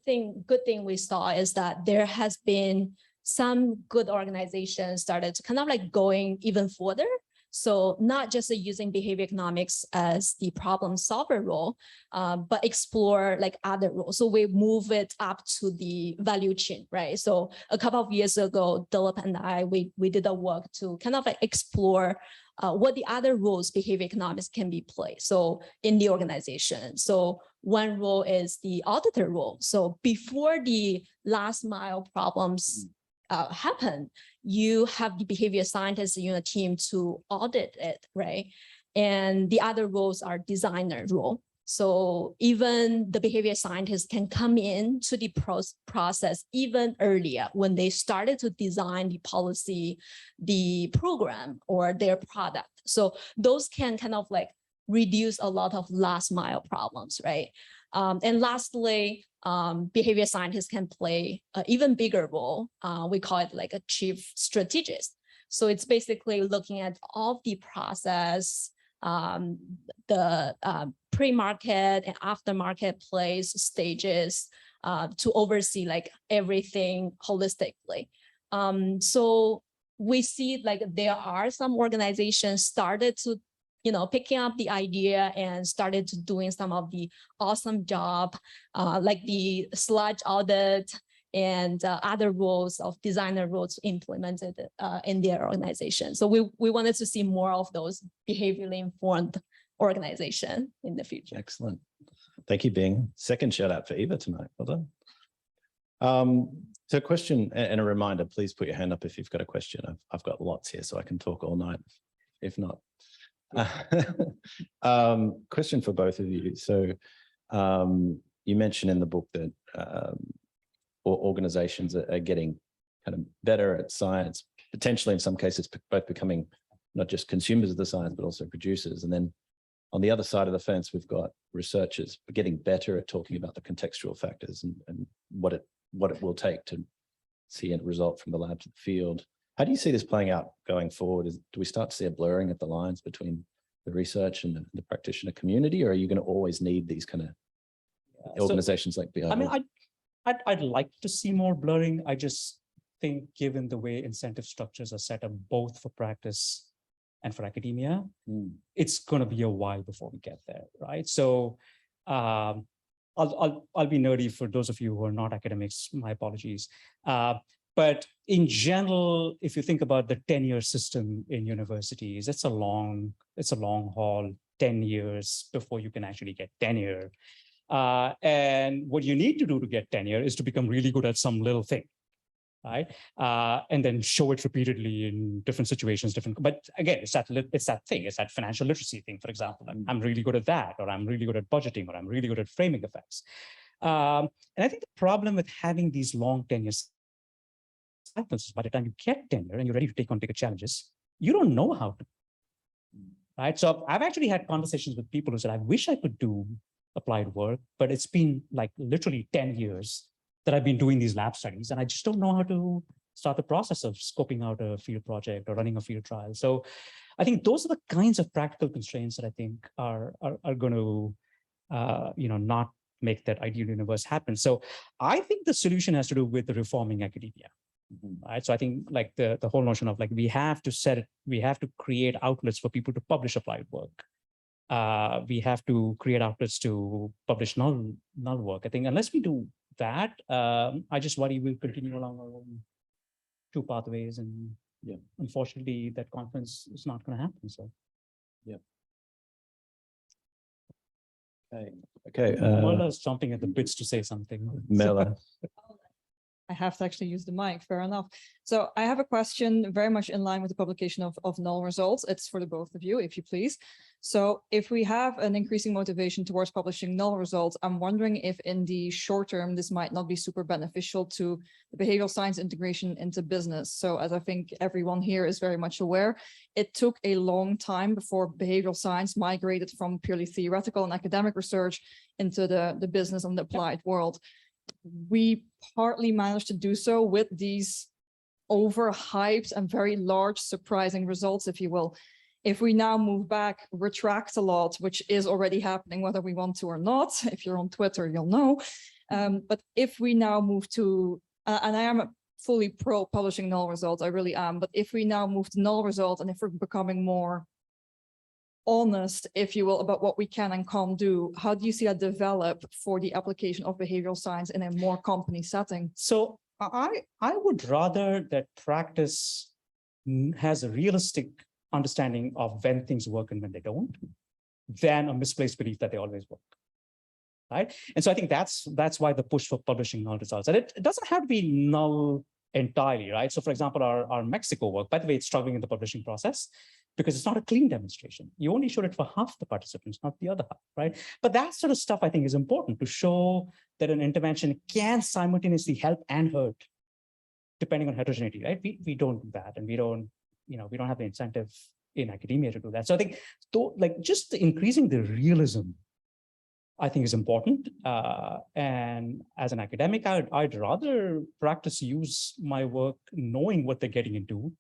good thing we saw is that there has been some good organizations started to kind of like going even further. So not just using behavior economics as the problem solver role, but explore like other roles. So we move it up to the value chain, right? So a couple of years ago, Dilip and I, we did the work to kind of like explore what the other roles behavior economics can be played. So in the organization. So one role is the auditor role. So before the last mile problems happen, you have the behavior scientists in your team to audit it, right? And the other roles are designer role. So even the behavior scientists can come in to the process even earlier when they started to design the policy, the program, or their product. So those can kind of like reduce a lot of last mile problems, right? And lastly, behavior scientists can play an even bigger role. We call it like a chief strategist. So it's basically looking at all the process, the pre-market and after-market place stages to oversee like everything holistically. So we see like there are some organizations started to picking up the idea and started to doing some of the awesome job, like the sludge audit and other roles of designer roles implemented in their organization. So we wanted to see more of those behaviorally informed organization in the future. Excellent. Thank you, Bing. Second shout out for Eva tonight. Well done. So question and a reminder, please put your hand up if you've got a question. I've got lots here, so I can talk all night. If not. Question for both of you. So you mentioned in the book that organizations are getting kind of better at science, potentially in some cases both becoming not just consumers of the science, but also producers. And then on the other side of the fence, we've got researchers getting better at talking about the contextual factors and what it will take to see a result from the lab to the field. How do you see this playing out going forward? Do we start to see a blurring of the lines between the research and the practitioner community, or are you going to always need these kind of organizations like Behavioural? I mean, I'd like to see more blurring. I just think given the way incentive structures are set up both for practice and for academia, it's going to be a while before we get there, right? So I'll be nerdy for those of you who are not academics, my apologies. But in general, if you think about the 10-year system in universities, it's a long haul, 10 years before you can actually get tenure. And what you need to do to get tenure is to become really good at some little thing, right? And then show it repeatedly in different situations, but again, it's that financial literacy thing, for example. I'm really good at that, or I'm really good at budgeting, or I'm really good at framing effects. And I think the problem with having these long tenures, by the time you get tenure and you're ready to take on bigger challenges, you don't know how to, right? So I've actually had conversations with people who said, I wish I could do applied work, but it's been like literally 10 years that I've been doing these lab studies, and I just don't know how to start the process of scoping out a field project or running a field trial. So I think those are the kinds of practical constraints that I think are going to, not make that ideal universe happen. So I think the solution has to do with reforming academia. Right. So I think like the whole notion of like we have to create outlets for people to publish applied work. We have to create outlets to publish null work. I think unless we do that, I just worry we'll continue along our own two pathways, and unfortunately that conference is not going to happen. So Okay. Merla's jumping at the bits to say something. Mela. I have to actually use the mic, fair enough. So I have a question very much in line with the publication of null results. It's for the both of you, if you please. So if we have an increasing motivation towards publishing null results, I'm wondering if in the short term, this might not be super beneficial to the behavioral science integration into business. So as I think everyone here is very much aware, it took a long time before behavioral science migrated from purely theoretical and academic research into the business and the applied world. We partly managed to do so with these overhyped and very large surprising results, if you will. If we now move back, retract a lot, which is already happening, whether we want to or not, if you're on Twitter, you'll know. But if we now move to, and I am fully pro publishing null results, I really am, but if we now move to null results and if we're becoming more honest, if you will, about what we can and can't do, how do you see that develop for the application of behavioral science in a more company setting? So I would rather that practice has a realistic understanding of when things work and when they don't, than a misplaced belief that they always work. Right. And so I think that's why the push for publishing null results. And it doesn't have to be null entirely, right? So for example, our Mexico work, by the way, it's struggling in the publishing process because it's not a clean demonstration. You only showed it for half the participants, not the other half, right? But that sort of stuff I think is important to show that an intervention can simultaneously help and hurt, depending on heterogeneity, right? We don't do that, and we don't have the incentive in academia to do that. So I think like just increasing the realism, I think is important. And as an academic, I'd rather practice use my work knowing what they're getting into,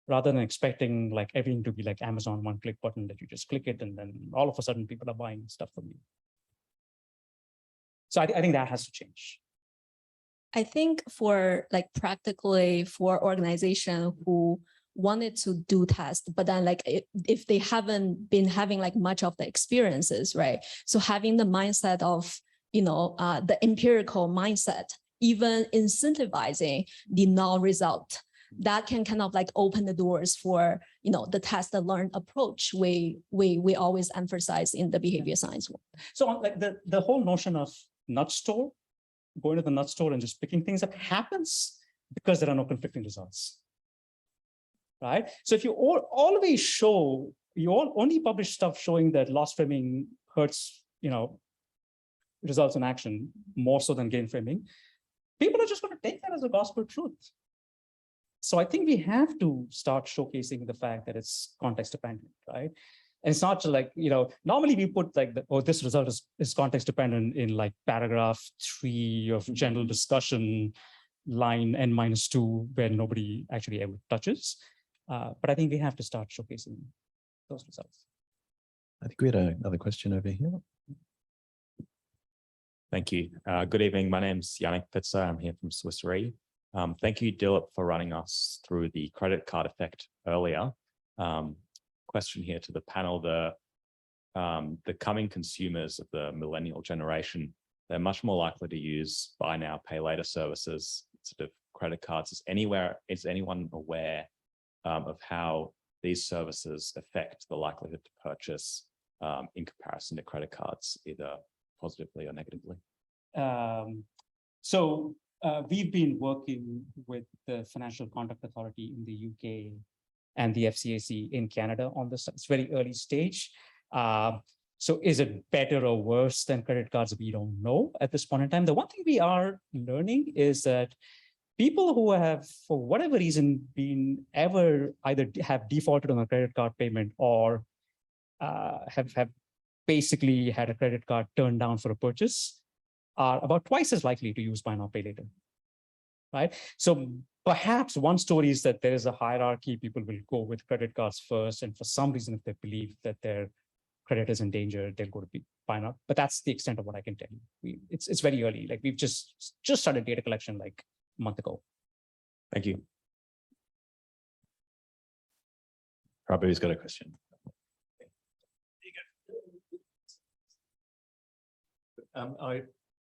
rather than expecting like everything to be like Amazon one-click button that you just click it and then all of a sudden people are buying stuff from you. So I think that has to change. I think for like practically for organization who wanted to do tests, but then like if they haven't been having like much of the experiences, right? So having the mindset of, the empirical mindset, even incentivizing the null result, that can kind of like open the doors for, the test and learn approach we always emphasize in the behavior science work. So like the whole notion of nut store, going to the nut store and just picking things up happens because there are no conflicting results. Right? So if you always show, you only publish stuff showing that loss framing hurts, results in action more so than gain framing, people are just going to take that as a gospel truth. So I think we have to start showcasing the fact that it's context dependent, right? And it's not like, normally we put like, this result is context dependent in like paragraph 3 of general discussion, line n-2, where nobody actually ever touches. But I think we have to start showcasing those results. I think we had another question over here. Thank you. Good evening. My name's Yannick Pitzer. I'm here from Swiss Re. Thank you, Dilip, for running us through the credit card effect earlier. Question here to the panel. The coming consumers of the millennial generation, they're much more likely to use buy now, pay later services, sort of credit cards. Is anyone aware of how these services affect the likelihood to purchase in comparison to credit cards, either positively or negatively? We've been working with the Financial Conduct Authority in the UK and the FCAC in Canada on this. It's very early stage. So is it better or worse than credit cards? We don't know at this point in time. The one thing we are learning is that people who have, for whatever reason, either have defaulted on a credit card payment or have basically had a credit card turned down for a purchase are about twice as likely to use buy now, pay later, right? So perhaps one story is that there is a hierarchy. People will go with credit cards first, and for some reason, if they believe that their credit is in danger, they'll go to buy now. But that's the extent of what I can tell you. It's very early. Like we've just started data collection like a month ago. Thank you. Prabhu's got a question.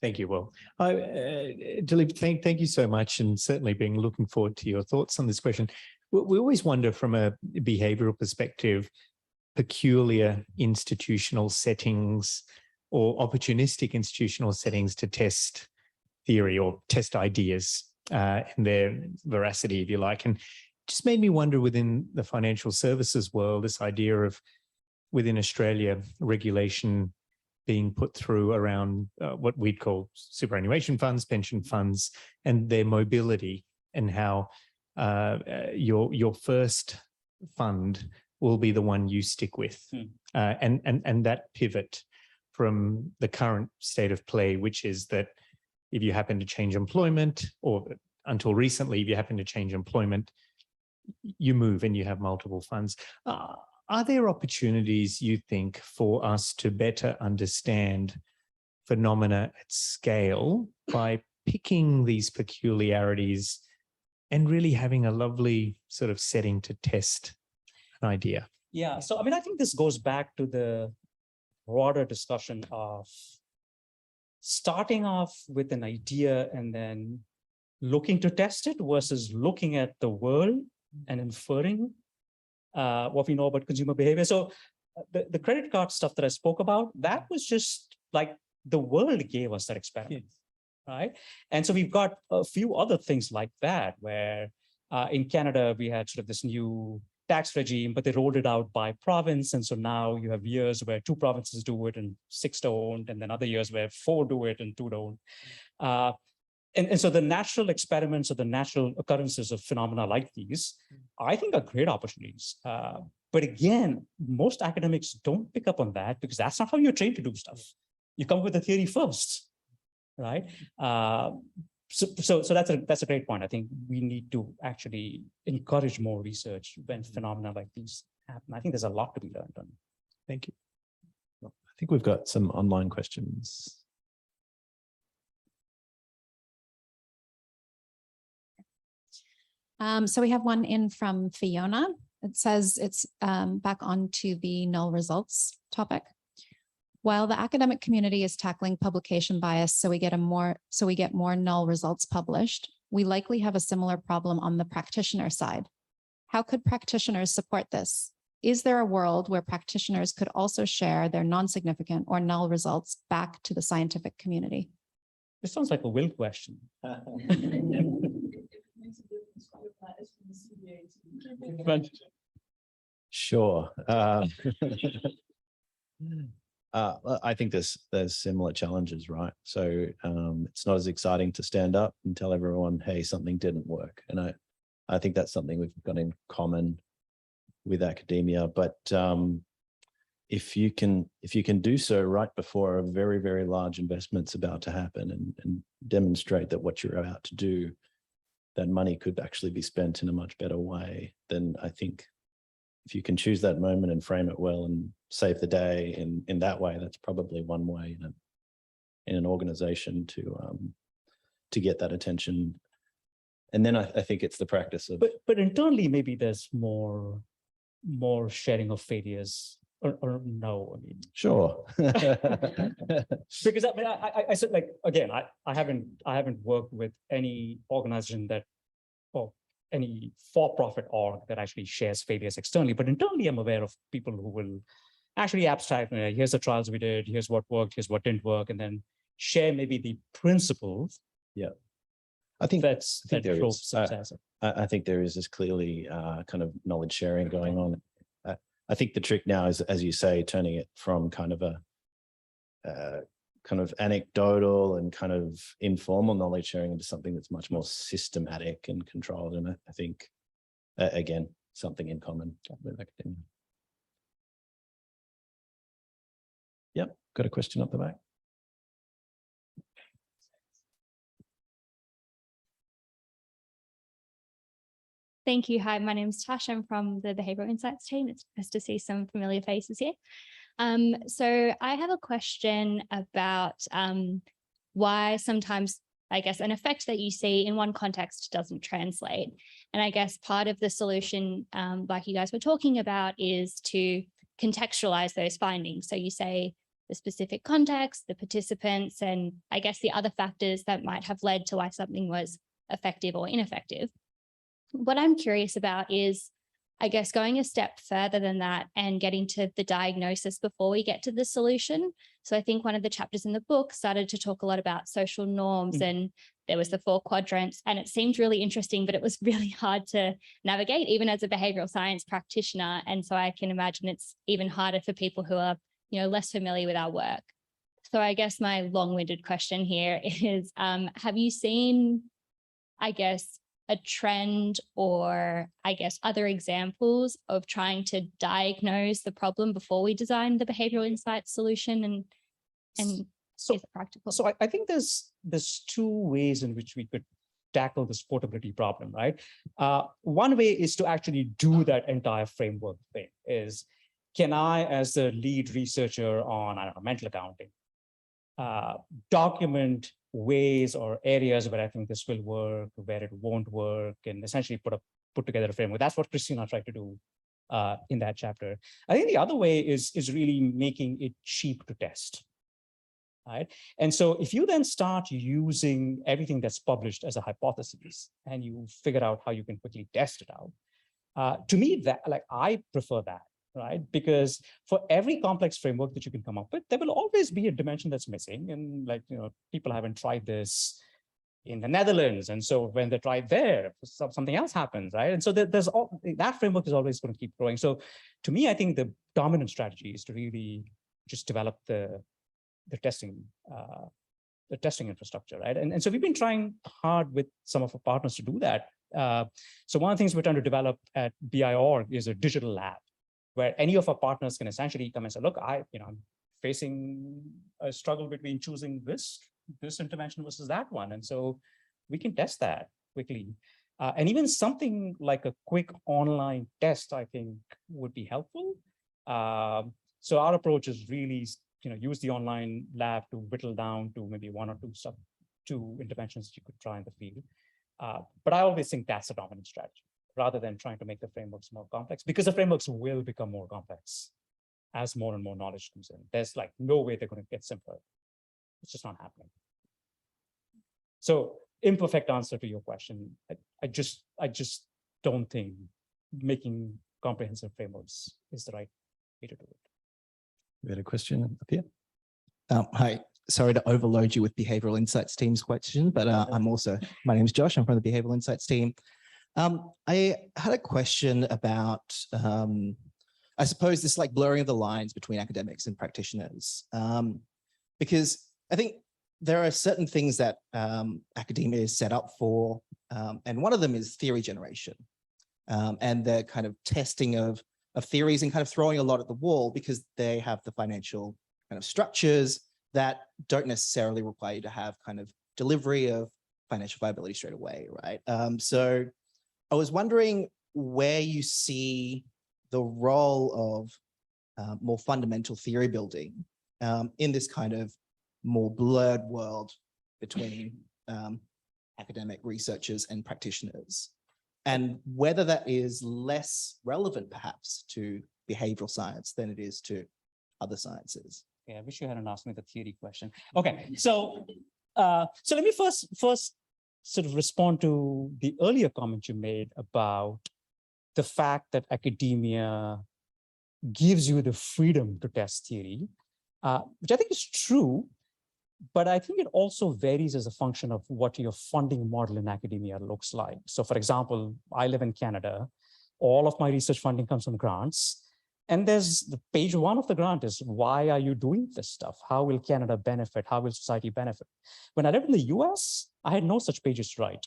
Thank you. Well, Dilip, thank you so much, and certainly been looking forward to your thoughts on this question. We always wonder from a behavioral perspective, peculiar institutional settings or opportunistic institutional settings to test theory or test ideas and their veracity, if you like. And just made me wonder within the financial services world, this idea of within Australia, regulation being put through around what we'd call superannuation funds, pension funds, and their mobility, and how your first fund will be the one you stick with. And that pivot from the current state of play, which is that if you happen to change employment, or until recently, if you happen to change employment, you move and you have multiple funds. Are there opportunities, you think, for us to better understand phenomena at scale by picking these peculiarities and really having a lovely sort of setting to test an idea? Yeah, so I mean, I think this goes back to the broader discussion of starting off with an idea and then looking to test it versus looking at the world and inferring what we know about consumer behavior. So the credit card stuff that I spoke about, that was just like the world gave us that experiment, right? And so we've got a few other things like that, where in Canada, we had sort of this new tax regime, but they rolled it out by province. And so now you have years where 2 provinces do it and 6 don't, and then other years where 4 do it and 2 don't. And so the natural experiments or the natural occurrences of phenomena like these, I think are great opportunities. But again, most academics don't pick up on that because that's not how you're trained to do stuff. You come with the theory first, right? So that's a great point. I think we need to actually encourage more research when phenomena like these happen. I think there's a lot to be learned on. Thank you. I think we've got some online questions. So we have one in from Fiona. It says it's back onto the null results topic. While the academic community is tackling publication bias, so we get more null results published, we likely have a similar problem on the practitioner side. How could practitioners support this? Is there a world where practitioners could also share their non-significant or null results back to the scientific community? This sounds like a Will question. Sure. I think there's similar challenges, right? So it's not as exciting to stand up and tell everyone, hey, something didn't work. And I think that's something we've got in common with academia. But if you can do so right before a very, very large investment's about to happen and demonstrate that what you're about to do, that money could actually be spent in a much better way, then I think if you can choose that moment and frame it well and save the day in that way, that's probably one way in an organization to get that attention. And then I think it's the practice of. But internally, maybe there's more sharing of failures, or no. I mean, sure. Because I mean, I said, like, again, I haven't worked with any organization that, or any for-profit org that actually shares failures externally, but internally I'm aware of people who will actually abstract, here's the trials we did, here's what worked, here's what didn't work, and then share maybe the principles. Yeah, I think there is. Success. I think there is this clearly kind of knowledge sharing going on. I think the trick now is, as you say, turning it from kind of a kind of anecdotal and kind of informal knowledge sharing into something that's much more systematic and controlled. And I think, again, something in common with academia. Yep, got a question up the back. Thank you. Hi, my name is Tash. I'm from the Behavioural Insights team. It's nice to see some familiar faces here. So I have a question about why sometimes, I guess, an effect that you see in one context doesn't translate. And I guess part of the solution, like you guys were talking about, is to contextualize those findings. So you say the specific context, the participants, and I guess the other factors that might have led to why something was effective or ineffective. What I'm curious about is, I guess going a step further than that and getting to the diagnosis before we get to the solution. So I think one of the chapters in the book started to talk a lot about social norms, and there was the 4 quadrants, and it seemed really interesting, but it was really hard to navigate even as a behavioral science practitioner. And so I can imagine it's even harder for people who are, less familiar with our work. So I guess my long-winded question here is, have you seen, I guess, a trend or other examples of trying to diagnose the problem before we design the behavioral insights solution, and So, is it practical? so I think there's 2 ways in which we could tackle this portability problem, right? One way is to actually do that entire framework thing. Is, can I, as the lead researcher on, I don't know, mental accounting, document ways or areas where I think this will work, where it won't work, and essentially put together a framework. That's what Christina tried to do in that chapter. I think the other way is really making it cheap to test. Right. And so if you then start using everything that's published as a hypothesis and you figure out how you can quickly test it out, to me, that I prefer that, right? Because for every complex framework that you can come up with, there will always be a dimension that's missing. And people haven't tried this in the Netherlands. And so when they try there, something else happens, right? And so that framework is always going to keep growing. So to me, I think the dominant strategy is to really just develop the testing infrastructure, right? And so we've been trying hard with some of our partners to do that. So one of the things we're trying to develop at BI.org is a digital lab, where any of our partners can essentially come and say, look, I'm facing a struggle between choosing this intervention versus that one. And so we can test that quickly. And even something like a quick online test, I think, would be helpful. So our approach is really, use the online lab to whittle down to maybe 1 or 2 interventions that you could try in the field. But I always think that's a dominant strategy, rather than trying to make the frameworks more complex, because the frameworks will become more complex as more and more knowledge comes in. There's no way they're going to get simpler. It's just not happening. So imperfect answer to your question. I just don't think making comprehensive frameworks is the right way to do it. We had a question up here. Hi, sorry to overload you with Behavioural Insights team's question, but my name is Josh. I'm from the Behavioural Insights team. I had a question about, I suppose, this blurring of the lines between academics and practitioners, because I think there are certain things that academia is set up for, and one of them is theory generation, and the kind of testing of theories and kind of throwing a lot at the wall because they have the financial kind of structures that don't necessarily require you to have kind of delivery of financial viability straight away, right? So I was wondering where you see the role of more fundamental theory building in this kind of more blurred world between academic researchers and practitioners, and whether that is less relevant perhaps to behavioral science than it is to other sciences. Yeah, I wish you hadn't asked me the theory question. Okay, so let me first sort of respond to the earlier comment you made about the fact that academia gives you the freedom to test theory, which I think is true, but I think it also varies as a function of what your funding model in academia looks like. So for example, I live in Canada. All of my research funding comes from grants. And there's the page 1 of the grant is, why are you doing this stuff? How will Canada benefit? How will society benefit? When I lived in the US, I had no such pages to write,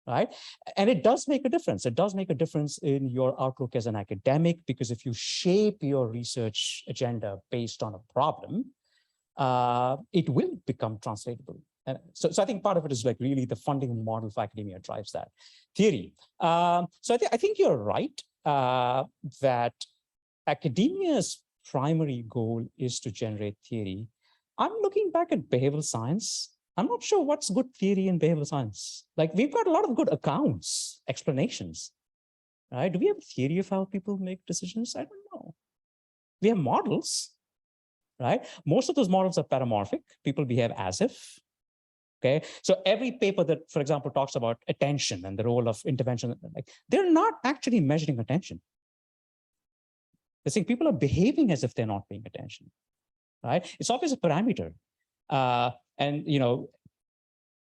right? And it does make a difference. It does make a difference in your outlook as an academic, because if you shape your research agenda based on a problem, it will become translatable. And so I think part of it is really the funding model for academia drives that. Theory. So I think you're right that academia's primary goal is to generate theory. I'm looking back at behavioral science. I'm not sure what's good theory in behavioral science. We've got a lot of good accounts, explanations, right? Do we have a theory of how people make decisions? I don't know. We have models, right? Most of those models are paramorphic. People behave as if, Okay, so every paper that, for example, talks about attention and the role of intervention, like they're not actually measuring attention. They're saying people are behaving as if they're not paying attention, right? It's always a parameter. And, you know,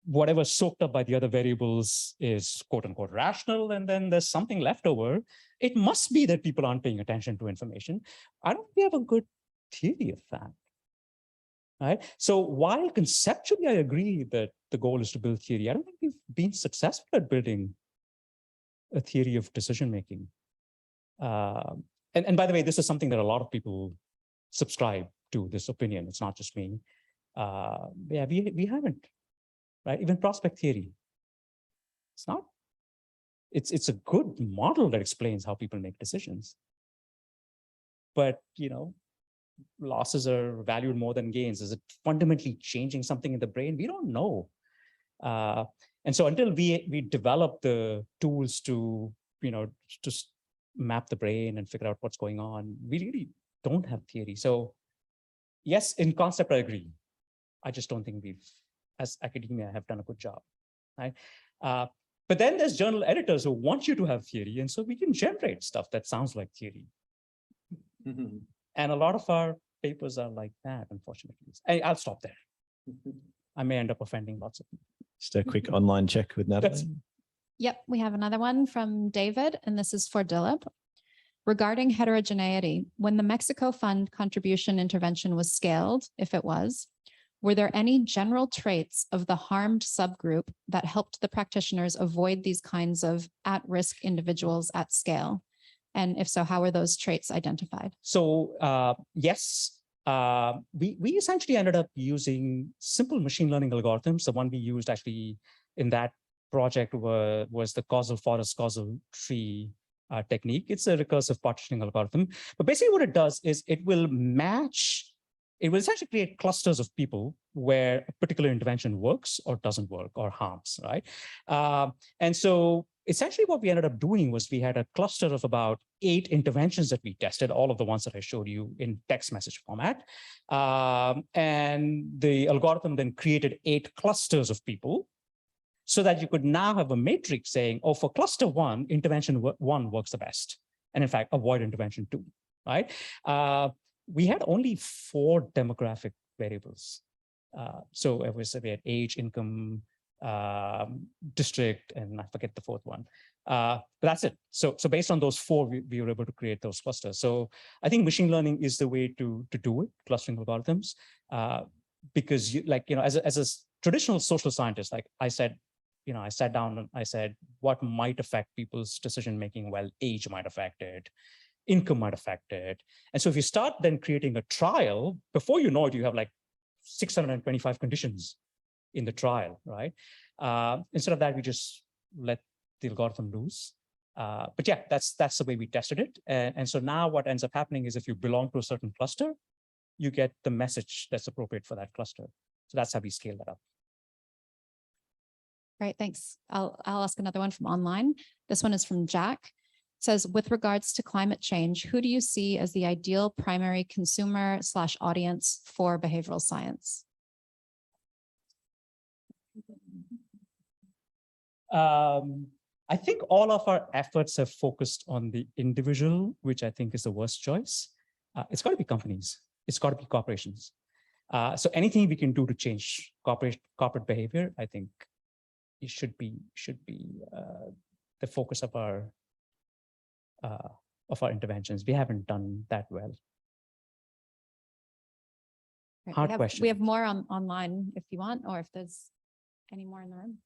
whatever's soaked up by the other variables is quote unquote rational, and then there's something left over. It must be that people aren't paying attention to information. I don't think we have a good theory of that. Right. So while conceptually I agree that the goal is to build theory, I don't think we've been successful at building a theory of decision making. And by the way, this is something that a lot of people subscribe to, this opinion. It's not just me. Yeah, we haven't, right? Even prospect theory. It's not. It's a good model that explains how people make decisions. But you know, losses are valued more than gains. Is it fundamentally changing something in the brain? We don't know. And so until we develop the tools to, you know, just map the brain and figure out what's going on, we really don't have theory. So yes, in concept, I agree. I just don't think we've, as academia, have done a good job, right? But then there's journal editors who want you to have theory. And so we can generate stuff that sounds like theory. And a lot of our papers are like that, unfortunately. I'll stop there. I may end up offending lots of people. Just a quick online check with Natalie. Yep, we have another one from David, and this is for Dilip. Regarding heterogeneity, when the Mexico Fund contribution intervention was scaled, if it was, were there any general traits of the harmed subgroup that helped the practitioners avoid these kinds of at-risk individuals at scale? And if so, how were those traits identified? So yes, we essentially ended up using simple machine learning algorithms. The one we used actually in that project was the causal forest, causal tree technique. It's a recursive partitioning algorithm. But basically what it does is it will essentially create clusters of people where a particular intervention works or doesn't work or harms, right? And so essentially what we ended up doing was we had a cluster of about 8 interventions that we tested, all of the ones that I showed you in text message format. And the algorithm then created 8 clusters of people so that you could now have a matrix saying, oh, for cluster 1, intervention 1 works the best. And in fact, avoid intervention 2, right? We had only 4 demographic variables. So it was, we had age, income, district, and I forget the 4th one. But that's it. So based on those 4, we were able to create those clusters. So I think machine learning is the way to do it, clustering algorithms, because as a traditional social scientist, like I said, I sat down and I said, what might affect people's decision making? Well, age might affect it. Income might affect it. And so if you start then creating a trial, before you know it, you have like 625 conditions in the trial, right? Instead of that, we just let the algorithm loose. But yeah, that's the way we tested it. And so now what ends up happening is if you belong to a certain cluster, you get the message that's appropriate for that cluster. So that's how we scale that up. Great, thanks. I'll ask another one from online. This one is from Jack. It says, with regards to climate change, who do you see as the ideal primary consumer/audience for behavioral science? I think all of our efforts have focused on the individual, which I think is the worst choice. It's got to be companies. It's got to be corporations. So anything we can do to change corporate behavior, I think it should be the focus of our interventions. We haven't done that well. Right, Hard question. We have more online if you want, or if there's any more in the room.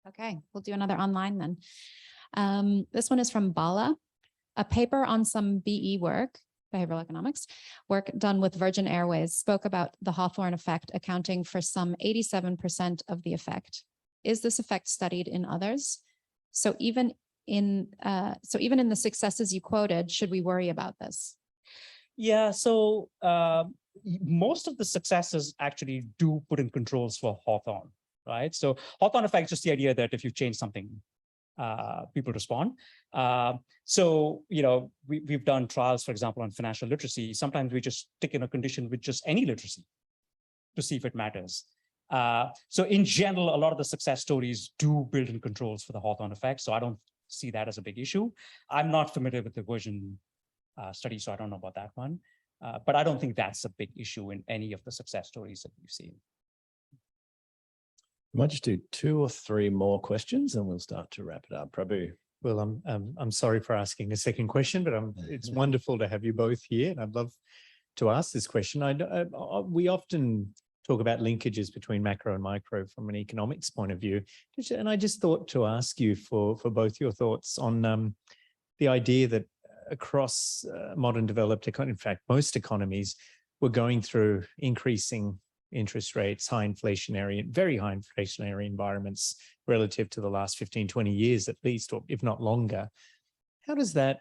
Okay, we'll do another online then. This one is from Bala. A paper on some BE work, behavioral economics, work done with Virgin Airways spoke about the Hawthorne effect accounting for some 87% of the effect. Is this effect studied in others? So even in the successes you quoted, should we worry about this? Yeah, so most of the successes actually do put in controls for Hawthorne, right? So Hawthorne effect is just the idea that if you change something, people respond. So, we've done trials, for example, on financial literacy. Sometimes we just stick in a condition with just any literacy to see if it matters. So in general, a lot of the success stories do build in controls for the Hawthorne effect. So I don't see that as a big issue. I'm not familiar with the version study, so I don't know about that one. But I don't think that's a big issue in any of the success stories that we've seen. I might just do 2 or 3 more questions and we'll start to wrap it up. Prabhu. Well, I'm sorry for asking a second question, but it's wonderful to have you both here, and I'd love to ask this question. We often talk about linkages between macro and micro from an economics point of view, and I just thought to ask you for both your thoughts on the idea that across modern developed economies, in fact, most economies, were going through increasing interest rates, very high inflationary environments relative to the last 15, 20 years at least, or if not longer. How does that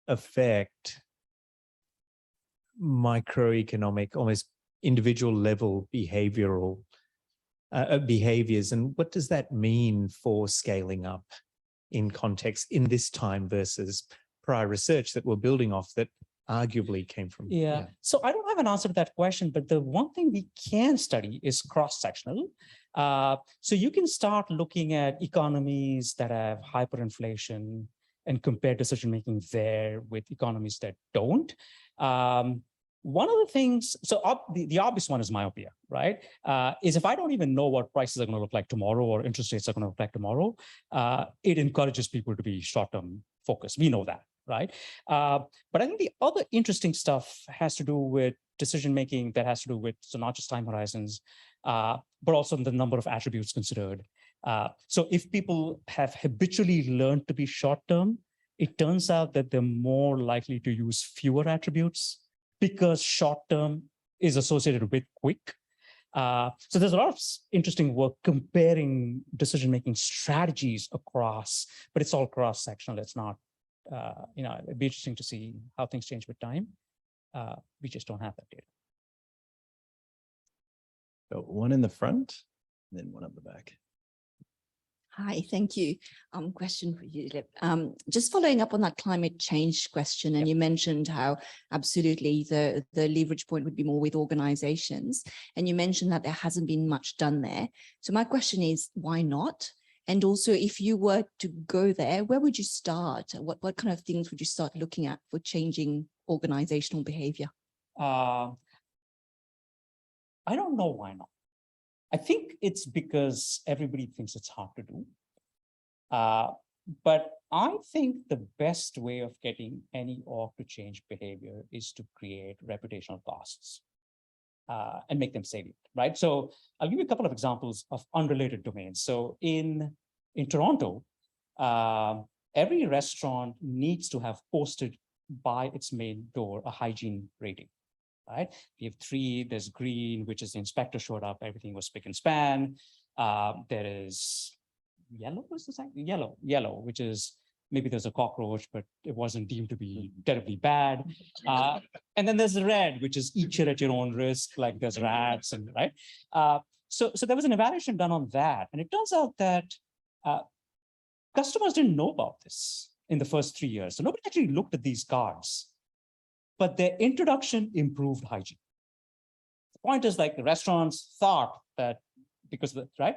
affect microeconomic, almost individual level behavioral behaviors? And what does that mean for scaling up in context in this time versus prior research that we're building off that arguably came from? Yeah. So I don't have an answer to that question, but the one thing we can study is cross-sectional. So you can start looking at economies that have hyperinflation and compare decision-making there with economies that don't. One of the things, so the obvious one is myopia, right? Is if I don't even know what prices are going to look like tomorrow or interest rates are going to look like tomorrow, it encourages people to be short-term focused. We know that, right? But I think the other interesting stuff has to do with decision-making that has to do with, so not just time horizons, but also the number of attributes considered. So if people have habitually learned to be short-term, it turns out that they're more likely to use fewer attributes because short-term is associated with quick. So there's a lot of interesting work comparing decision-making strategies across, but it's all cross-sectional. It's not, it'd be interesting to see how things change with time. We just don't have that data. So one in the front, and then one up the back. Hi, thank you. Question for you, Dilip. Just following up on that climate change question, and you mentioned how absolutely the leverage point would be more with organizations, and you mentioned that there hasn't been much done there. So my question is, why not? And also, if you were to go there, where would you start? What kind of things would you start looking at for changing organizational behavior? I don't know why not. I think it's because everybody thinks it's hard to do. But I think the best way of getting any org to change behavior is to create reputational costs and make them salient, right? So I'll give you a couple of examples of unrelated domains. So in Toronto, every restaurant needs to have posted by its main door a hygiene rating. Right? We have 3, there's green, which is the inspector showed up, everything was spick and span. There is yellow, what's this? Yellow, which is maybe there's a cockroach, but it wasn't deemed to be terribly bad. And then there's the red, which is eat it at your own risk, like there's rats, and right? So there was an evaluation done on that. And it turns out that customers didn't know about this in the first 3 years. So nobody actually looked at these cards. But their introduction improved hygiene. The point is, like, the restaurants thought that because of the, right?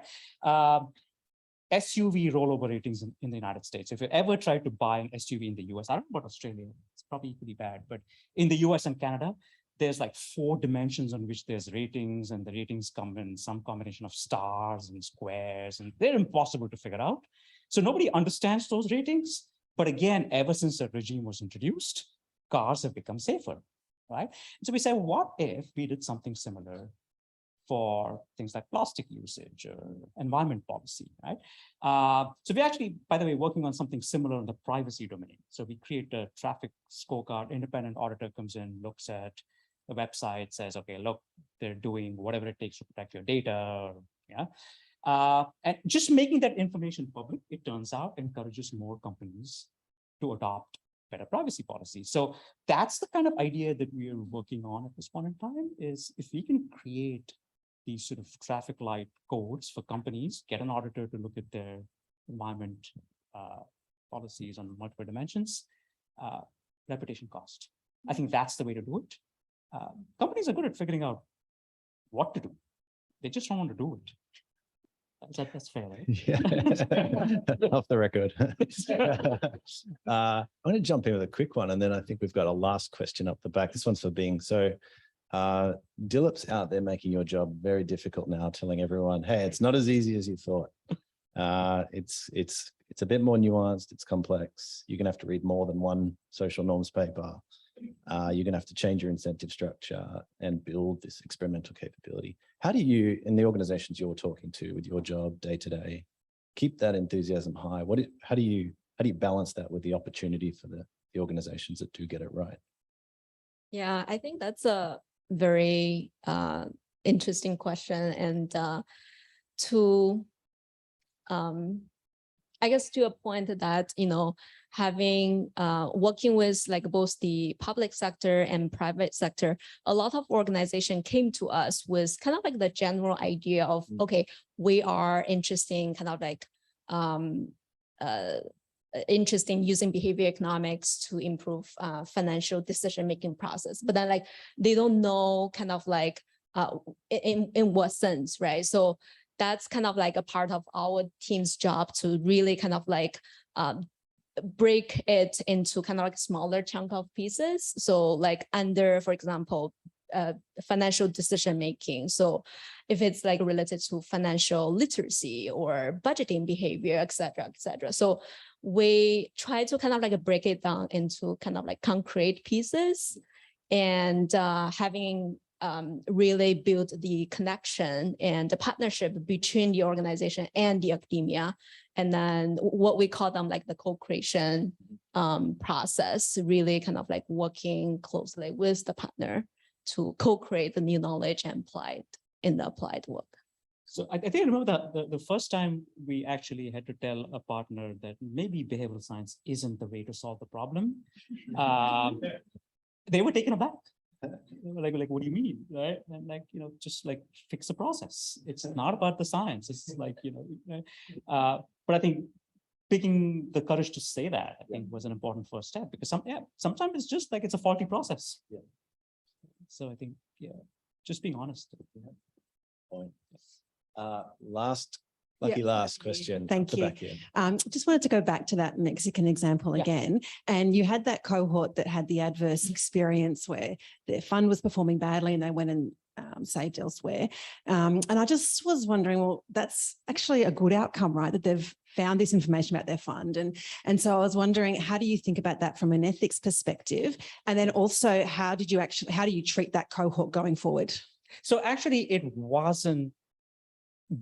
SUV rollover ratings in the United States. If you ever tried to buy an SUV in the US, I don't know about Australia, it's probably equally bad, but in the US and Canada, there's like 4 dimensions on which there's ratings, and the ratings come in some combination of stars and squares, and they're impossible to figure out. So nobody understands those ratings. But again, ever since the regime was introduced, cars have become safer, right? And so we say, what if we did something similar for things like plastic usage or environment policy, right? So we actually, by the way, working on something similar in the privacy domain. So we create a traffic scorecard, independent auditor comes in, looks at the website, says, okay, look, they're doing whatever it takes to protect your data, yeah? And just making that information public, it turns out, encourages more companies to adopt better privacy policies. So that's the kind of idea that we are working on at this point in time, is if we can create these sort of traffic light codes for companies, get an auditor to look at their environment policies on multiple dimensions, reputation cost. I think that's the way to do it. Companies are good at figuring out what to do. They just don't want to do it. That's fair, right? Yeah. Off the record. I'm going to jump in with a quick one, and then I think we've got a last question up the back. This one's for Bing. So Dilip's out there making your job very difficult now, telling everyone, hey, it's not as easy as you thought. It's a bit more nuanced, it's complex. You're going to have to read more than one social norms paper. You're going to have to change your incentive structure and build this experimental capability. How do you, in the organizations you're talking to with your job day to day, keep that enthusiasm high? How do you balance that with the opportunity for the organizations that do get it right? Yeah, I think that's a very interesting question. And I guess to a point that, having working with like both the public sector and private sector, a lot of organization came to us with kind of like the general idea of, okay, we are interested in kind of like interested in using behavior economics to improve financial decision-making process. But then like, they don't know kind of like in what sense, right? So that's kind of like a part of our team's job to really kind of like break it into kind of like smaller chunk of pieces. So like under, for example, financial decision making. So if it's like related to financial literacy or budgeting behavior, et cetera, et cetera. So we try to kind of like break it down into kind of like concrete pieces, and having really build the connection and the partnership between the organization and the academia. And then what we call them like the co-creation process, really kind of like working closely with the partner to co-create the new knowledge and apply it in the applied work. So I think I remember that the first time we actually had to tell a partner that maybe behavioral science isn't the way to solve the problem. They were taken aback. Like, what do you mean, right? And like, just like fix the process. It's not about the science. It's like, but I think picking the courage to say that, I think, was an important first step, because sometimes it's just like it's a faulty process. Yeah. So I think, just being honest. Last question. Thank you. Just wanted to go back to that Mexican example again. And you had that cohort that had the adverse experience where their fund was performing badly and they went and saved elsewhere. And I just was wondering, well, that's actually a good outcome, right? That they've found this information about their fund. And so I was wondering, how do you think about that from an ethics perspective? And then also, how do you treat that cohort going forward? So actually, it wasn't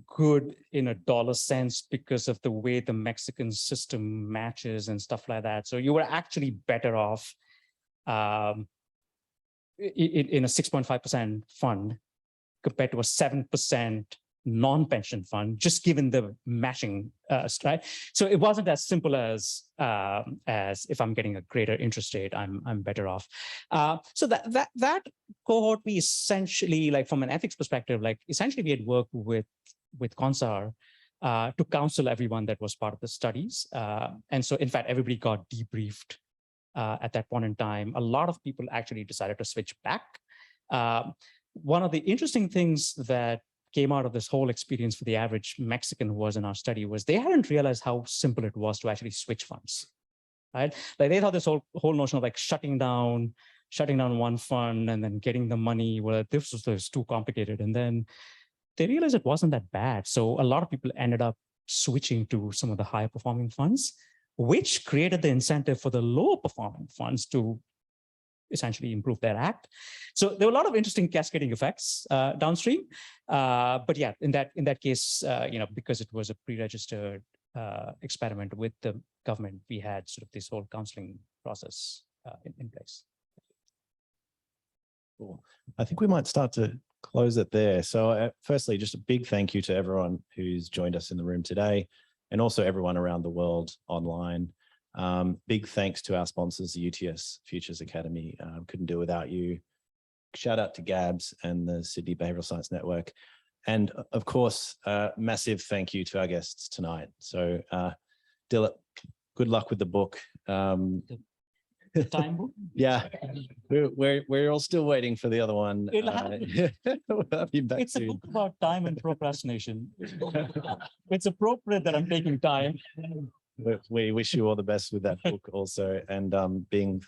good in a dollar sense because of the way the Mexican system matches and stuff like that. So you were actually better off in a 6.5% fund compared to a 7% non-pension fund, just given the matching, right? So it wasn't as simple as if I'm getting a greater interest rate, I'm better off. So that cohort, we essentially, like from an ethics perspective, like essentially we had worked with CONSAR to counsel everyone that was part of the studies. And so in fact, everybody got debriefed at that point in time. A lot of people actually decided to switch back. One of the interesting things that came out of this whole experience for the average Mexican who was in our study was they hadn't realized how simple it was to actually switch funds, right? Like they thought this whole notion of like shutting down one fund and then getting the money, well, this was too complicated. And then they realized it wasn't that bad. So a lot of people ended up switching to some of the higher performing funds, which created the incentive for the lower performing funds to essentially improve their act. So there were a lot of interesting cascading effects downstream. But yeah, in that case, because it was a pre-registered experiment with the government, we had sort of this whole counseling process in place. Cool. I think we might start to close it there. So firstly, just a big thank you to everyone who's joined us in the room today, and also everyone around the world online. Big thanks to our sponsors, the UTS Futures Academy. Couldn't do without you. Shout out to GABS and the Sydney Behavioural Science Network. And of course, massive thank you to our guests tonight. So Dilip, good luck with the book. Time book? Yeah, we're all still waiting for the other one. It'll happen. We'll have you back It's a soon. book about time and procrastination. It's appropriate that I'm taking time. We wish you all the best with that book also. And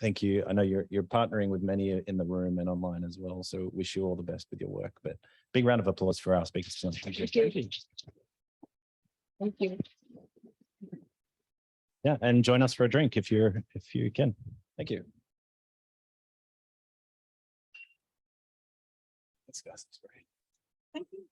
thank you. I know you're partnering with many in the room and online as well. So wish you all the best with your work. But big round of applause for our speakers. Thank you. Thank you. Yeah, and join us for a drink if you can. Thank you. Thanks, guys. That's great. Thank you.